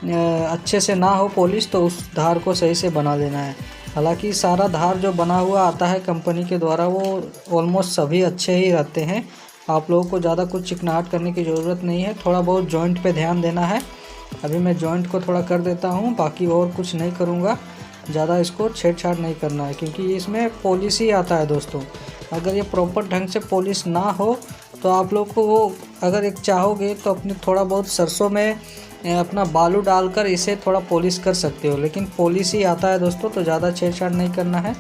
अच्छे से ना हो पॉलिश तो उस धार को सही से बना लेना है। हालांकि सारा धार जो बना हुआ आता है कंपनी के द्वारा वो ऑलमोस्ट सभी अच्छे ही रहते हैं। आप लोगों को ज़्यादा कुछ चिकनाहट करने की ज़रूरत नहीं है, थोड़ा बहुत जॉइंट पे ध्यान देना है। अभी मैं जॉइंट को थोड़ा कर देता हूँ, बाकी और कुछ नहीं करूँगा। ज़्यादा इसको छेड़छाड़ नहीं करना है क्योंकि इसमें पॉलिश ही आता है दोस्तों। अगर ये प्रॉपर ढंग से पॉलिश ना हो तो आप लोग को वो अगर एक चाहोगे तो अपने थोड़ा बहुत सरसों में अपना बालू डालकर इसे थोड़ा पॉलिश कर सकते हो, लेकिन पॉलिश ही आता है दोस्तों। तो ज़्यादा छेड़छाड़ नहीं करना है।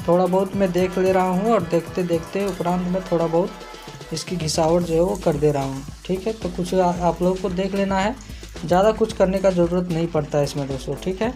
थोड़ा बहुत मैं देख ले रहा हूँ और देखते देखते उपरांत में थोड़ा बहुत इसकी घिसावट जो है वो कर दे रहा हूँ। ठीक है, तो कुछ आप लोगों को देख लेना है, ज़्यादा कुछ करने का ज़रूरत नहीं पड़ता है इसमें दोस्तों। ठीक है।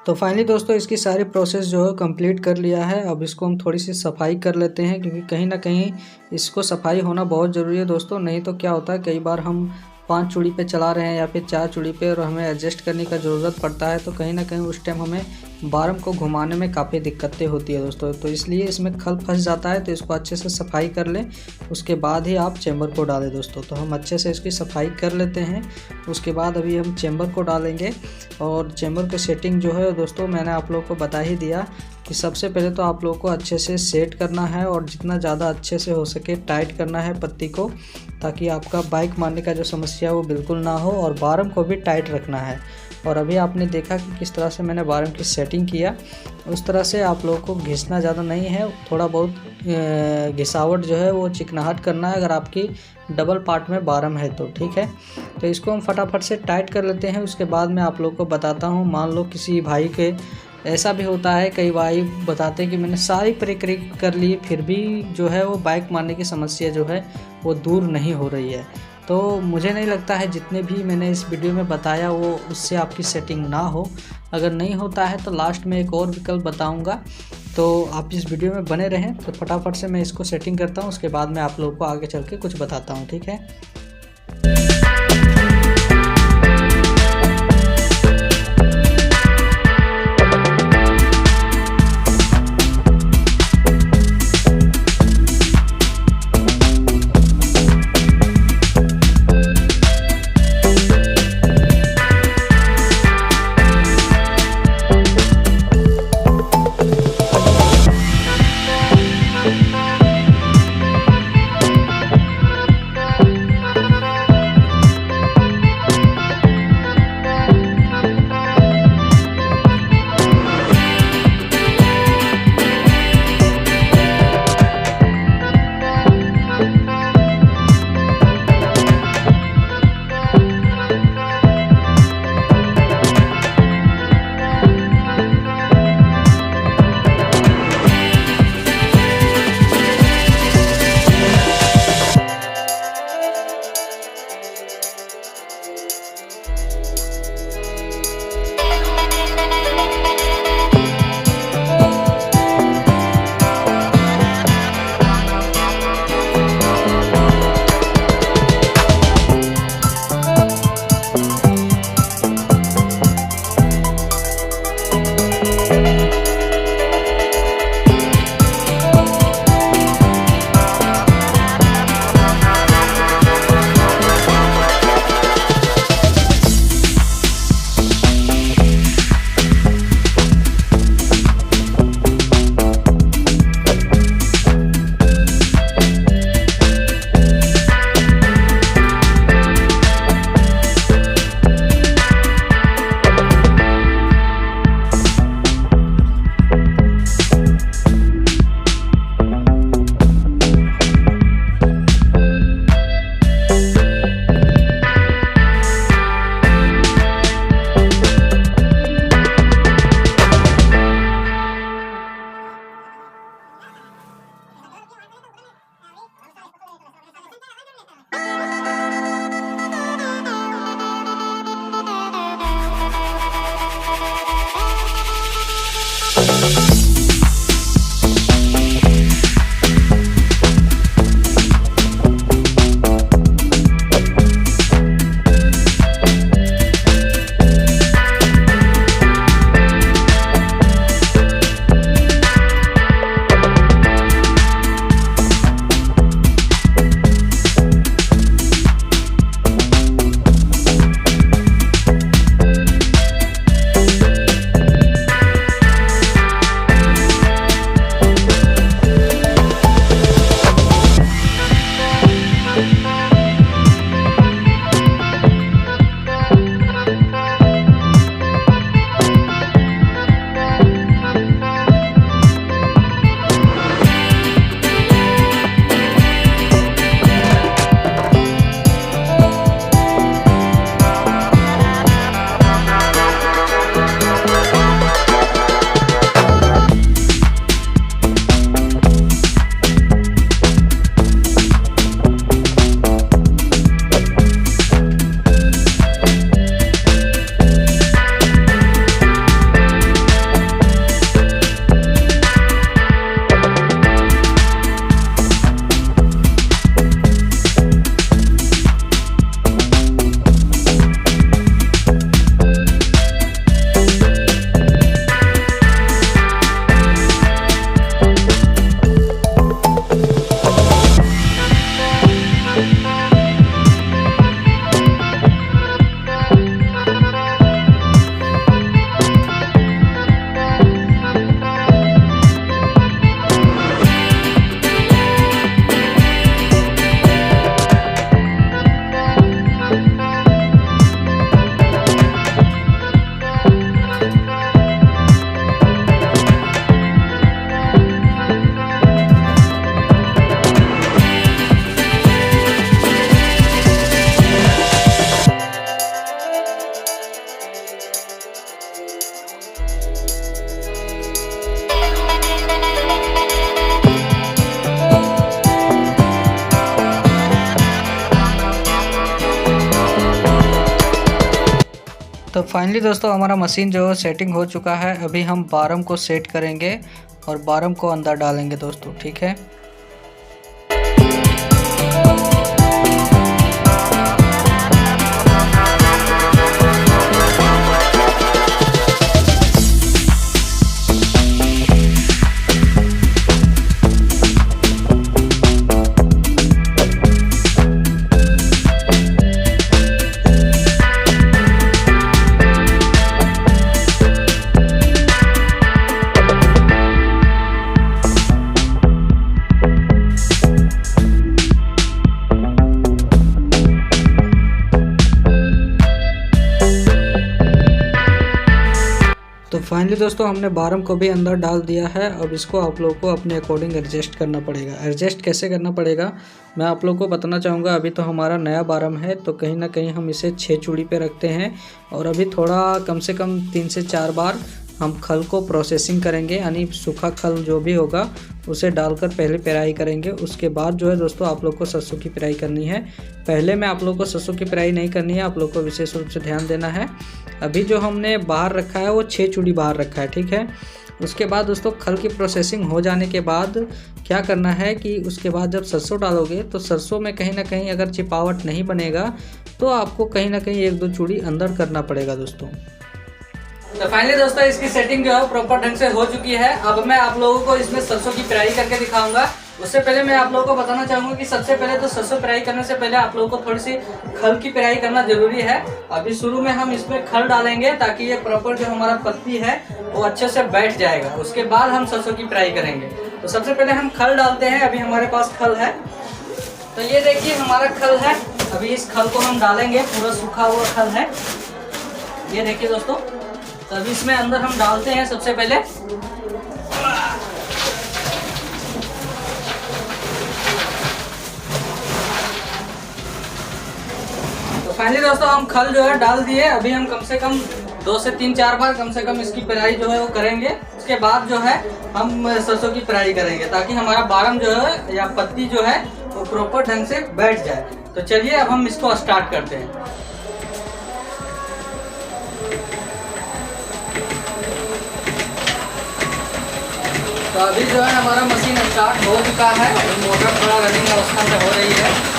तो फाइनली दोस्तों इसकी सारी प्रोसेस जो है कंप्लीट कर लिया है। अब इसको हम थोड़ी सी सफाई कर लेते हैं क्योंकि कहीं ना कहीं इसको सफाई होना बहुत ज़रूरी है दोस्तों। नहीं तो क्या होता है, कई बार हम 5 चूड़ी पे चला रहे हैं या फिर 4 चूड़ी पे और हमें एडजस्ट करने का ज़रूरत पड़ता है, तो कहीं ना कहीं उस टाइम हमें बारम को घुमाने में काफ़ी दिक्कतें होती है दोस्तों। तो इसलिए इसमें खल फंस जाता है, तो इसको अच्छे से सफाई कर लें, उसके बाद ही आप चेंबर को डालें दोस्तों। तो हम अच्छे से इसकी सफाई कर लेते हैं, उसके बाद अभी हम चेंबर को डालेंगे। और चेंबर की सेटिंग जो है दोस्तों मैंने आप लोगों को बता ही दिया कि सबसे पहले तो आप लोगों को अच्छे से सेट करना है और जितना ज़्यादा अच्छे से हो सके टाइट करना है पत्ती को, ताकि आपका बाइक मारने का जो समस्या है वो बिल्कुल ना हो। और बारम को भी टाइट रखना है। और अभी आपने देखा कि किस तरह से मैंने बारम की सेटिंग किया, उस तरह से आप लोगों को घिसना ज़्यादा नहीं है, थोड़ा बहुत घिसावट जो है वो चिकनाहट करना है अगर आपकी डबल पार्ट में बारम है तो। ठीक है, तो इसको हम फटाफट से टाइट कर लेते हैं। उसके बाद मैं आप लोगों को बताता हूँ। मान लो किसी भाई के ऐसा भी होता है, कई भाई बताते हैं कि मैंने सारी प्रक्रिया कर ली फिर भी जो है वो बाइक मारने की समस्या जो है वो दूर नहीं हो रही है। तो मुझे नहीं लगता है जितने भी मैंने इस वीडियो में बताया वो उससे आपकी सेटिंग ना हो। अगर नहीं होता है तो लास्ट में एक और विकल्प बताऊंगा, तो आप इस वीडियो में बने रहें। तो फटाफट से मैं इसको सेटिंग करता हूं, उसके बाद मैं आप लोगों को आगे चल के कुछ बताता हूं। ठीक है। तो फाइनली दोस्तों हमारा मशीन जो है सेटिंग हो चुका है। अभी हम बारम को सेट करेंगे और बारम को अंदर डालेंगे दोस्तों, ठीक है। तो फाइनली दोस्तों हमने बारम को भी अंदर डाल दिया है। अब इसको आप लोगों को अपने अकॉर्डिंग एडजस्ट करना पड़ेगा। एडजस्ट कैसे करना पड़ेगा मैं आप लोगों को बताना चाहूँगा। अभी तो हमारा नया बारम है तो कहीं ना कहीं हम इसे 6 चूड़ी पे रखते हैं और अभी थोड़ा कम से कम 3 से 4 बार हम खल को प्रोसेसिंग करेंगे, यानी सूखा खल जो भी होगा उसे डालकर पहले पेराई करेंगे। उसके बाद जो है दोस्तों आप लोग को सरसों की पेराई करनी है। पहले में आप लोग को सरसों की पेराई नहीं करनी है, आप लोग को विशेष रूप से ध्यान देना है। अभी जो हमने बाहर रखा है वो 6 चूड़ी बाहर रखा है, ठीक है। उसके बाद दोस्तों खल की प्रोसेसिंग हो जाने के बाद क्या करना है कि उसके बाद जब सरसों डालोगे तो सरसों में कहीं ना कहीं अगर चिपावट नहीं बनेगा तो आपको कहीं ना कहीं 1-2 चूड़ी अंदर करना पड़ेगा दोस्तों। तो फाइनली दोस्तों इसकी सेटिंग जो है प्रॉपर ढंग से हो चुकी है। अब मैं आप लोगों को इसमें सरसों की पेराई करके दिखाऊंगा। उससे पहले मैं आप लोगों को बताना चाहूँगा कि सबसे पहले तो सरसों पेराई करने से पहले आप लोगों को थोड़ी सी खल की पेराई करना जरूरी है। अभी शुरू में हम इसमें खल डालेंगे ताकि ये प्रॉपर जो हमारा पत्ती है वो अच्छे से बैठ जाएगा। उसके बाद हम सरसों की पेराई करेंगे। तो सबसे पहले हम खल डालते हैं। अभी हमारे पास खल है, तो ये देखिए हमारा खल है। अभी इस खल को हम डालेंगे, पूरा सूखा हुआ खल है ये देखिए दोस्तों। तो अभी इसमें अंदर हम डालते हैं सबसे पहले। तो फाइनली दोस्तों हम खल जो है डाल दिए। अभी हम कम से कम 2 से 3-4 बार कम से कम इसकी पेराई जो है वो करेंगे। उसके बाद जो है हम सरसों की पेराई करेंगे ताकि हमारा बारम जो है या पत्ती जो है वो प्रॉपर ढंग से बैठ जाए। तो चलिए अब हम इसको स्टार्ट करते हैं। तो अभी जो है हमारा मशीन स्टार्ट हो चुका है। मोटर थोड़ा रनिंग अवस्था में हो रही है।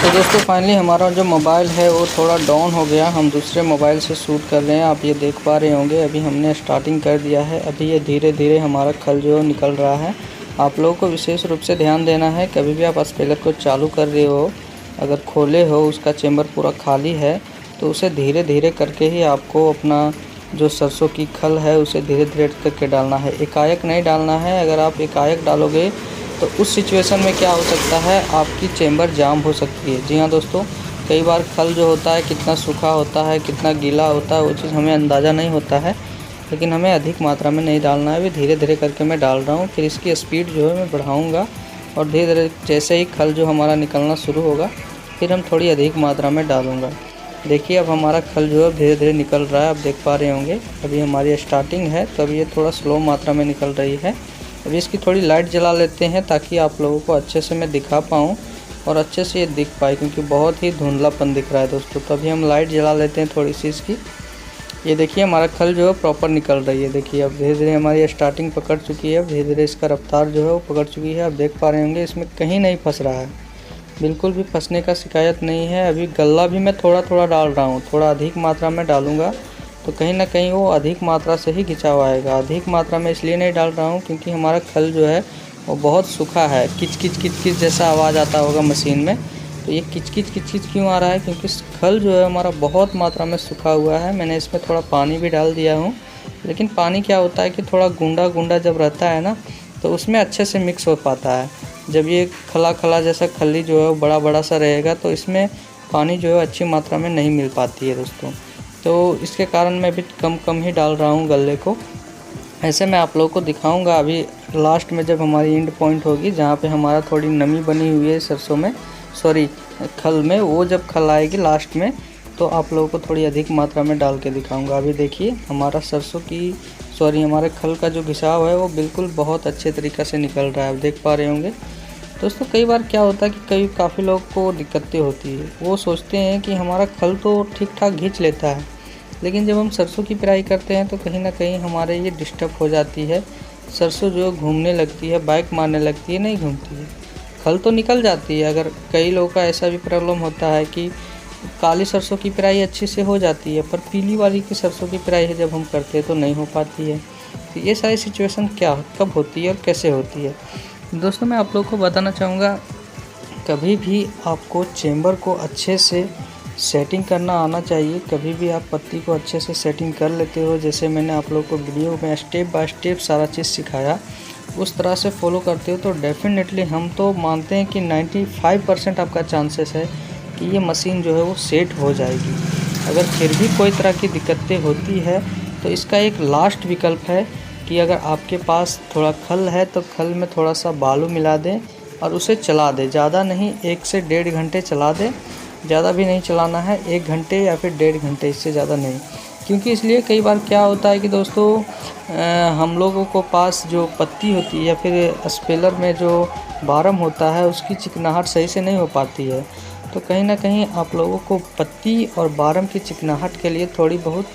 तो दोस्तों फाइनली हमारा जो मोबाइल है वो थोड़ा डाउन हो गया। हम दूसरे मोबाइल से शूट कर रहे हैं, आप ये देख पा रहे होंगे। अभी हमने स्टार्टिंग कर दिया है। अभी ये धीरे धीरे हमारा खल जो निकल रहा है। आप लोगों को विशेष रूप से ध्यान देना है, कभी भी आप स्पेलर को चालू कर रहे हो, अगर खोले हो उसका चेम्बर पूरा खाली है तो उसे धीरे धीरे करके ही आपको अपना जो सरसों की खल है उसे धीरे धीरे करके डालना है। एकाएक नहीं डालना है। अगर आप एकाएक डालोगे तो उस सिचुएशन में क्या हो सकता है, आपकी चेम्बर जाम हो सकती है। जी हाँ दोस्तों, कई बार खल जो होता है कितना सूखा होता है, कितना गीला होता है, वो चीज़ हमें अंदाज़ा नहीं होता है। लेकिन हमें अधिक मात्रा में नहीं डालना है। अभी धीरे धीरे करके मैं डाल रहा हूँ। फिर इसकी स्पीड जो है मैं बढ़ाऊँगा और धीरे धीरे जैसे ही खल जो हमारा निकलना शुरू होगा फिर हम थोड़ी अधिक मात्रा में डालूँगा। देखिए अब हमारा खल जो है धीरे धीरे निकल रहा है, आप देख पा रहे होंगे। अभी हमारी स्टार्टिंग है तो अभी ये थोड़ा स्लो मात्रा में निकल रही है। अभी इसकी थोड़ी लाइट जला लेते हैं ताकि आप लोगों को अच्छे से मैं दिखा पाऊँ और अच्छे से ये दिख पाए, क्योंकि बहुत ही धुंधलापन दिख रहा है दोस्तों। तो अभी हम लाइट जला लेते हैं थोड़ी सी इसकी। ये देखिए हमारा खल जो है प्रॉपर निकल रही है। देखिए अब धीरे धीरे हमारी स्टार्टिंग पकड़ चुकी है। अब धीरे धीरे इसका रफ्तार जो है वो पकड़ चुकी है। आप देख पा रहे होंगे इसमें कहीं नहीं फंस रहा है, बिल्कुल भी फंसने का शिकायत नहीं है। अभी गल्ला भी मैं थोड़ा थोड़ा डाल रहा हूँ, थोड़ा अधिक मात्रा में डालूँगा तो कहीं ना कहीं वो अधिक मात्रा से ही खिंचाव आएगा। अधिक मात्रा में इसलिए नहीं डाल रहा हूँ क्योंकि हमारा खल जो है वो बहुत सूखा है। किच किच किच किच जैसा आवाज़ आता होगा मशीन में, तो ये किच किच किच किच क्यों आ रहा है, क्योंकि खल जो है हमारा बहुत मात्रा में सूखा हुआ है। मैंने इसमें थोड़ा पानी भी डाल दिया हूँ, लेकिन पानी क्या होता है कि थोड़ा गूंडा गूंडा जब रहता है ना तो उसमें अच्छे से मिक्स हो पाता है। जब ये खला खला जैसा खली जो है वो बड़ा बड़ा सा रहेगा तो इसमें पानी जो है अच्छी मात्रा में नहीं मिल पाती है दोस्तों। तो इसके कारण मैं भी कम कम ही डाल रहा हूँ गल्ले को। ऐसे मैं आप लोगों को दिखाऊंगा अभी लास्ट में जब हमारी एंड पॉइंट होगी, जहाँ पे हमारा थोड़ी नमी बनी हुई है सरसों में, सॉरी खल में, वो जब खल आएगी लास्ट में तो आप लोगों को थोड़ी अधिक मात्रा में डाल के दिखाऊंगा। अभी देखिए हमारा हमारे खल का जो घिसाव है वो बिल्कुल बहुत अच्छे तरीक़े से निकल रहा है, आप देख पा रहे होंगे दोस्तों। कई बार क्या होता है कि काफ़ी लोग को दिक्कतें होती है, वो सोचते हैं कि हमारा खल तो ठीक ठाक घींच लेता है, लेकिन जब हम सरसों की पेराई करते हैं तो कहीं ना कहीं हमारे ये डिस्टर्ब हो जाती है। सरसों जो घूमने लगती है, बैक मारने लगती है, नहीं घूमती है, खल तो निकल जाती है। अगर कई लोगों का ऐसा भी प्रॉब्लम होता है कि काली सरसों की पेराई अच्छी से हो जाती है, पर पीली वाली की सरसों की पेराई है जब हम करते हैं तो नहीं हो पाती है। तो ये सारी सिचुएशन कब होती है और कैसे होती है दोस्तों, मैं आप लोगों को बताना चाहूँगा। कभी भी आपको चेम्बर को अच्छे से सेटिंग करना आना चाहिए। कभी भी आप पत्ती को अच्छे से सेटिंग कर लेते हो, जैसे मैंने आप लोगों को वीडियो में स्टेप बाय स्टेप सारा चीज़ सिखाया, उस तरह से फॉलो करते हो तो डेफिनेटली हम तो मानते हैं कि 95% आपका चांसेस है कि ये मशीन जो है वो सेट हो जाएगी। अगर फिर भी कोई तरह की दिक्कतें होती है तो इसका एक लास्ट विकल्प है कि अगर आपके पास थोड़ा खल है तो खल में थोड़ा सा बालू मिला दें और उसे चला दें। ज़्यादा नहीं, 1 से 1.5 घंटे चला दें, ज़्यादा भी नहीं चलाना है, 1 घंटे या फिर 1.5 घंटे, इससे ज़्यादा नहीं। क्योंकि इसलिए कई बार क्या होता है कि दोस्तों हम लोगों को पास जो पत्ती होती है या फिर स्पेलर में जो बारम होता है उसकी चिकनाहट सही से नहीं हो पाती है। तो कहीं ना कहीं आप लोगों को पत्ती और बारम की चिकनाहट के लिए थोड़ी बहुत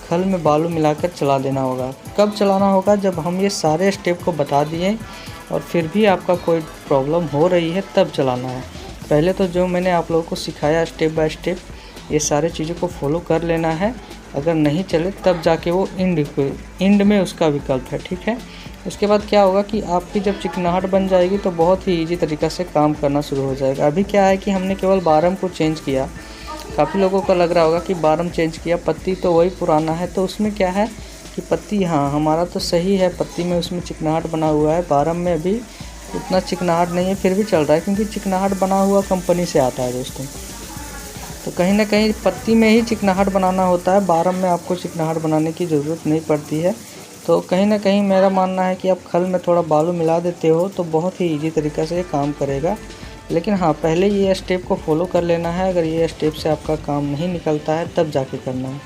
खल में बालू मिलाकर चला देना होगा। कब चलाना होगा? जब हम ये सारे स्टेप को बता दिए और फिर भी आपका कोई प्रॉब्लम हो रही है तब चलाना है। पहले तो जो मैंने आप लोगों को सिखाया स्टेप बाय स्टेप, ये सारे चीज़ों को फॉलो कर लेना है। अगर नहीं चले तब जाके वो एंड में उसका विकल्प है, ठीक है। उसके बाद क्या होगा कि आपकी जब चिकनाहट बन जाएगी तो बहुत ही ईजी तरीक़ा से काम करना शुरू हो जाएगा। अभी क्या है कि हमने केवल बारम को चेंज किया। काफ़ी लोगों को लग रहा होगा कि बारम चेंज किया, पत्ती तो वही पुराना है। तो उसमें क्या है कि पत्ती, हाँ हमारा तो सही है, पत्ती में उसमें चिकनाहट बना हुआ है, बारम में अभी उतना चिकनाहट नहीं है, फिर भी चल रहा है क्योंकि चिकनाहट बना हुआ कंपनी से आता है दोस्तों। तो कहीं ना कहीं पत्ती में ही चिकनाहट बनाना होता है, बारम में आपको चिकनाहट बनाने की ज़रूरत नहीं पड़ती है। तो कहीं ना कहीं मेरा मानना है कि आप खल में थोड़ा बालू मिला देते हो तो बहुत ही ईजी तरीक़े से ये काम करेगा। लेकिन हाँ, पहले ये स्टेप को फॉलो कर लेना है। अगर ये स्टेप से आपका काम नहीं निकलता है तब जाके करना है।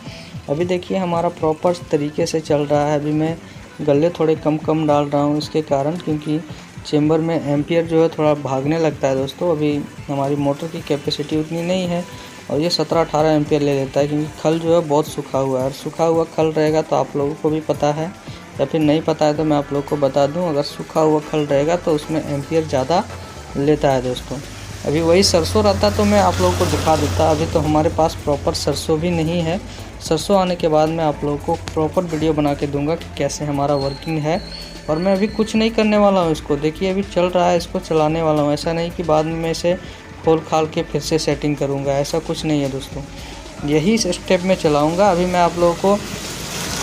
अभी देखिए हमारा प्रॉपर तरीके से चल रहा है। अभी मैं गल्ले थोड़े कम डाल रहा हूँ इसके कारण, क्योंकि चेम्बर में एम्पियर जो है थोड़ा भागने लगता है दोस्तों। अभी हमारी मोटर की कैपेसिटी उतनी नहीं है और ये 17-18 एम्पियर ले लेता है, क्योंकि खल जो है बहुत सूखा हुआ है। और सूखा हुआ खल रहेगा तो आप लोगों को भी पता है, या फिर नहीं पता है तो मैं आप लोगों को बता दूं, अगर सूखा हुआ खल रहेगा तो उसमें एम्पियर ज़्यादा लेता है दोस्तों। अभी वही सरसों रहता तो मैं आप लोगों को दिखा देता। अभी तो हमारे पास प्रॉपर सरसों भी नहीं है। सरसों आने के बाद मैं आप लोगों को प्रॉपर वीडियो बना के दूंगा कि कैसे हमारा वर्किंग है। और मैं अभी कुछ नहीं करने वाला हूँ इसको, देखिए अभी चल रहा है, इसको चलाने वाला हूँ। ऐसा नहीं कि बाद में मैं इसे खोल खाल के फिर से सेटिंग करूँगा, ऐसा कुछ नहीं है दोस्तों। यही स्टेप में चलाऊँगा। अभी मैं आप लोगों को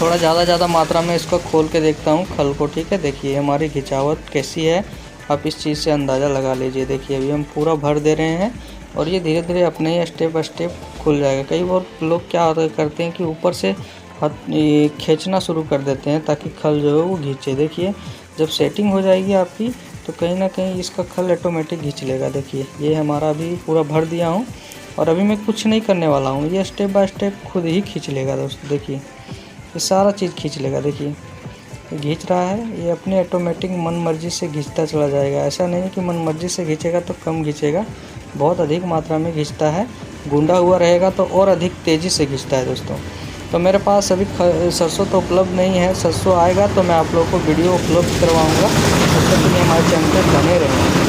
थोड़ा ज़्यादा मात्रा में इसको खोल के देखता हूँ खल को, ठीक है। देखिए हमारी खिंचावट कैसी है, आप इस चीज़ से अंदाज़ा लगा लीजिए। देखिए अभी हम पूरा भर दे रहे हैं और ये धीरे धीरे अपने ही स्टेप बाय स्टेप खुल जाएगा। कई बार लोग क्या करते हैं कि ऊपर से खींचना शुरू कर देते हैं ताकि खल जो है वो खींचे। देखिए जब सेटिंग हो जाएगी आपकी तो कहीं ना कहीं इसका खल ऑटोमेटिक खींच लेगा। देखिए ये हमारा अभी पूरा भर दिया हूँ और अभी मैं कुछ नहीं करने वाला हूँ, ये स्टेप बाय स्टेप खुद ही खींच लेगा दोस्तों। देखिए ये सारा चीज़ खींच लेगा। देखिए ये खींच रहा है, ये अपने ऑटोमेटिक मन मर्जी से खींचता चला जाएगा। ऐसा नहीं है कि मन मर्जी से खींचेगा तो कम खींचेगा, बहुत अधिक मात्रा में खींचता है। गुंडा हुआ रहेगा तो और अधिक तेज़ी से खींचता है दोस्तों। तो मेरे पास अभी सरसों तो उपलब्ध नहीं है, सरसों आएगा तो मैं आप लोगों को वीडियो उपलब्ध करवाऊँगा। तब तक के लिए हमारे चैनल पर बने रहें।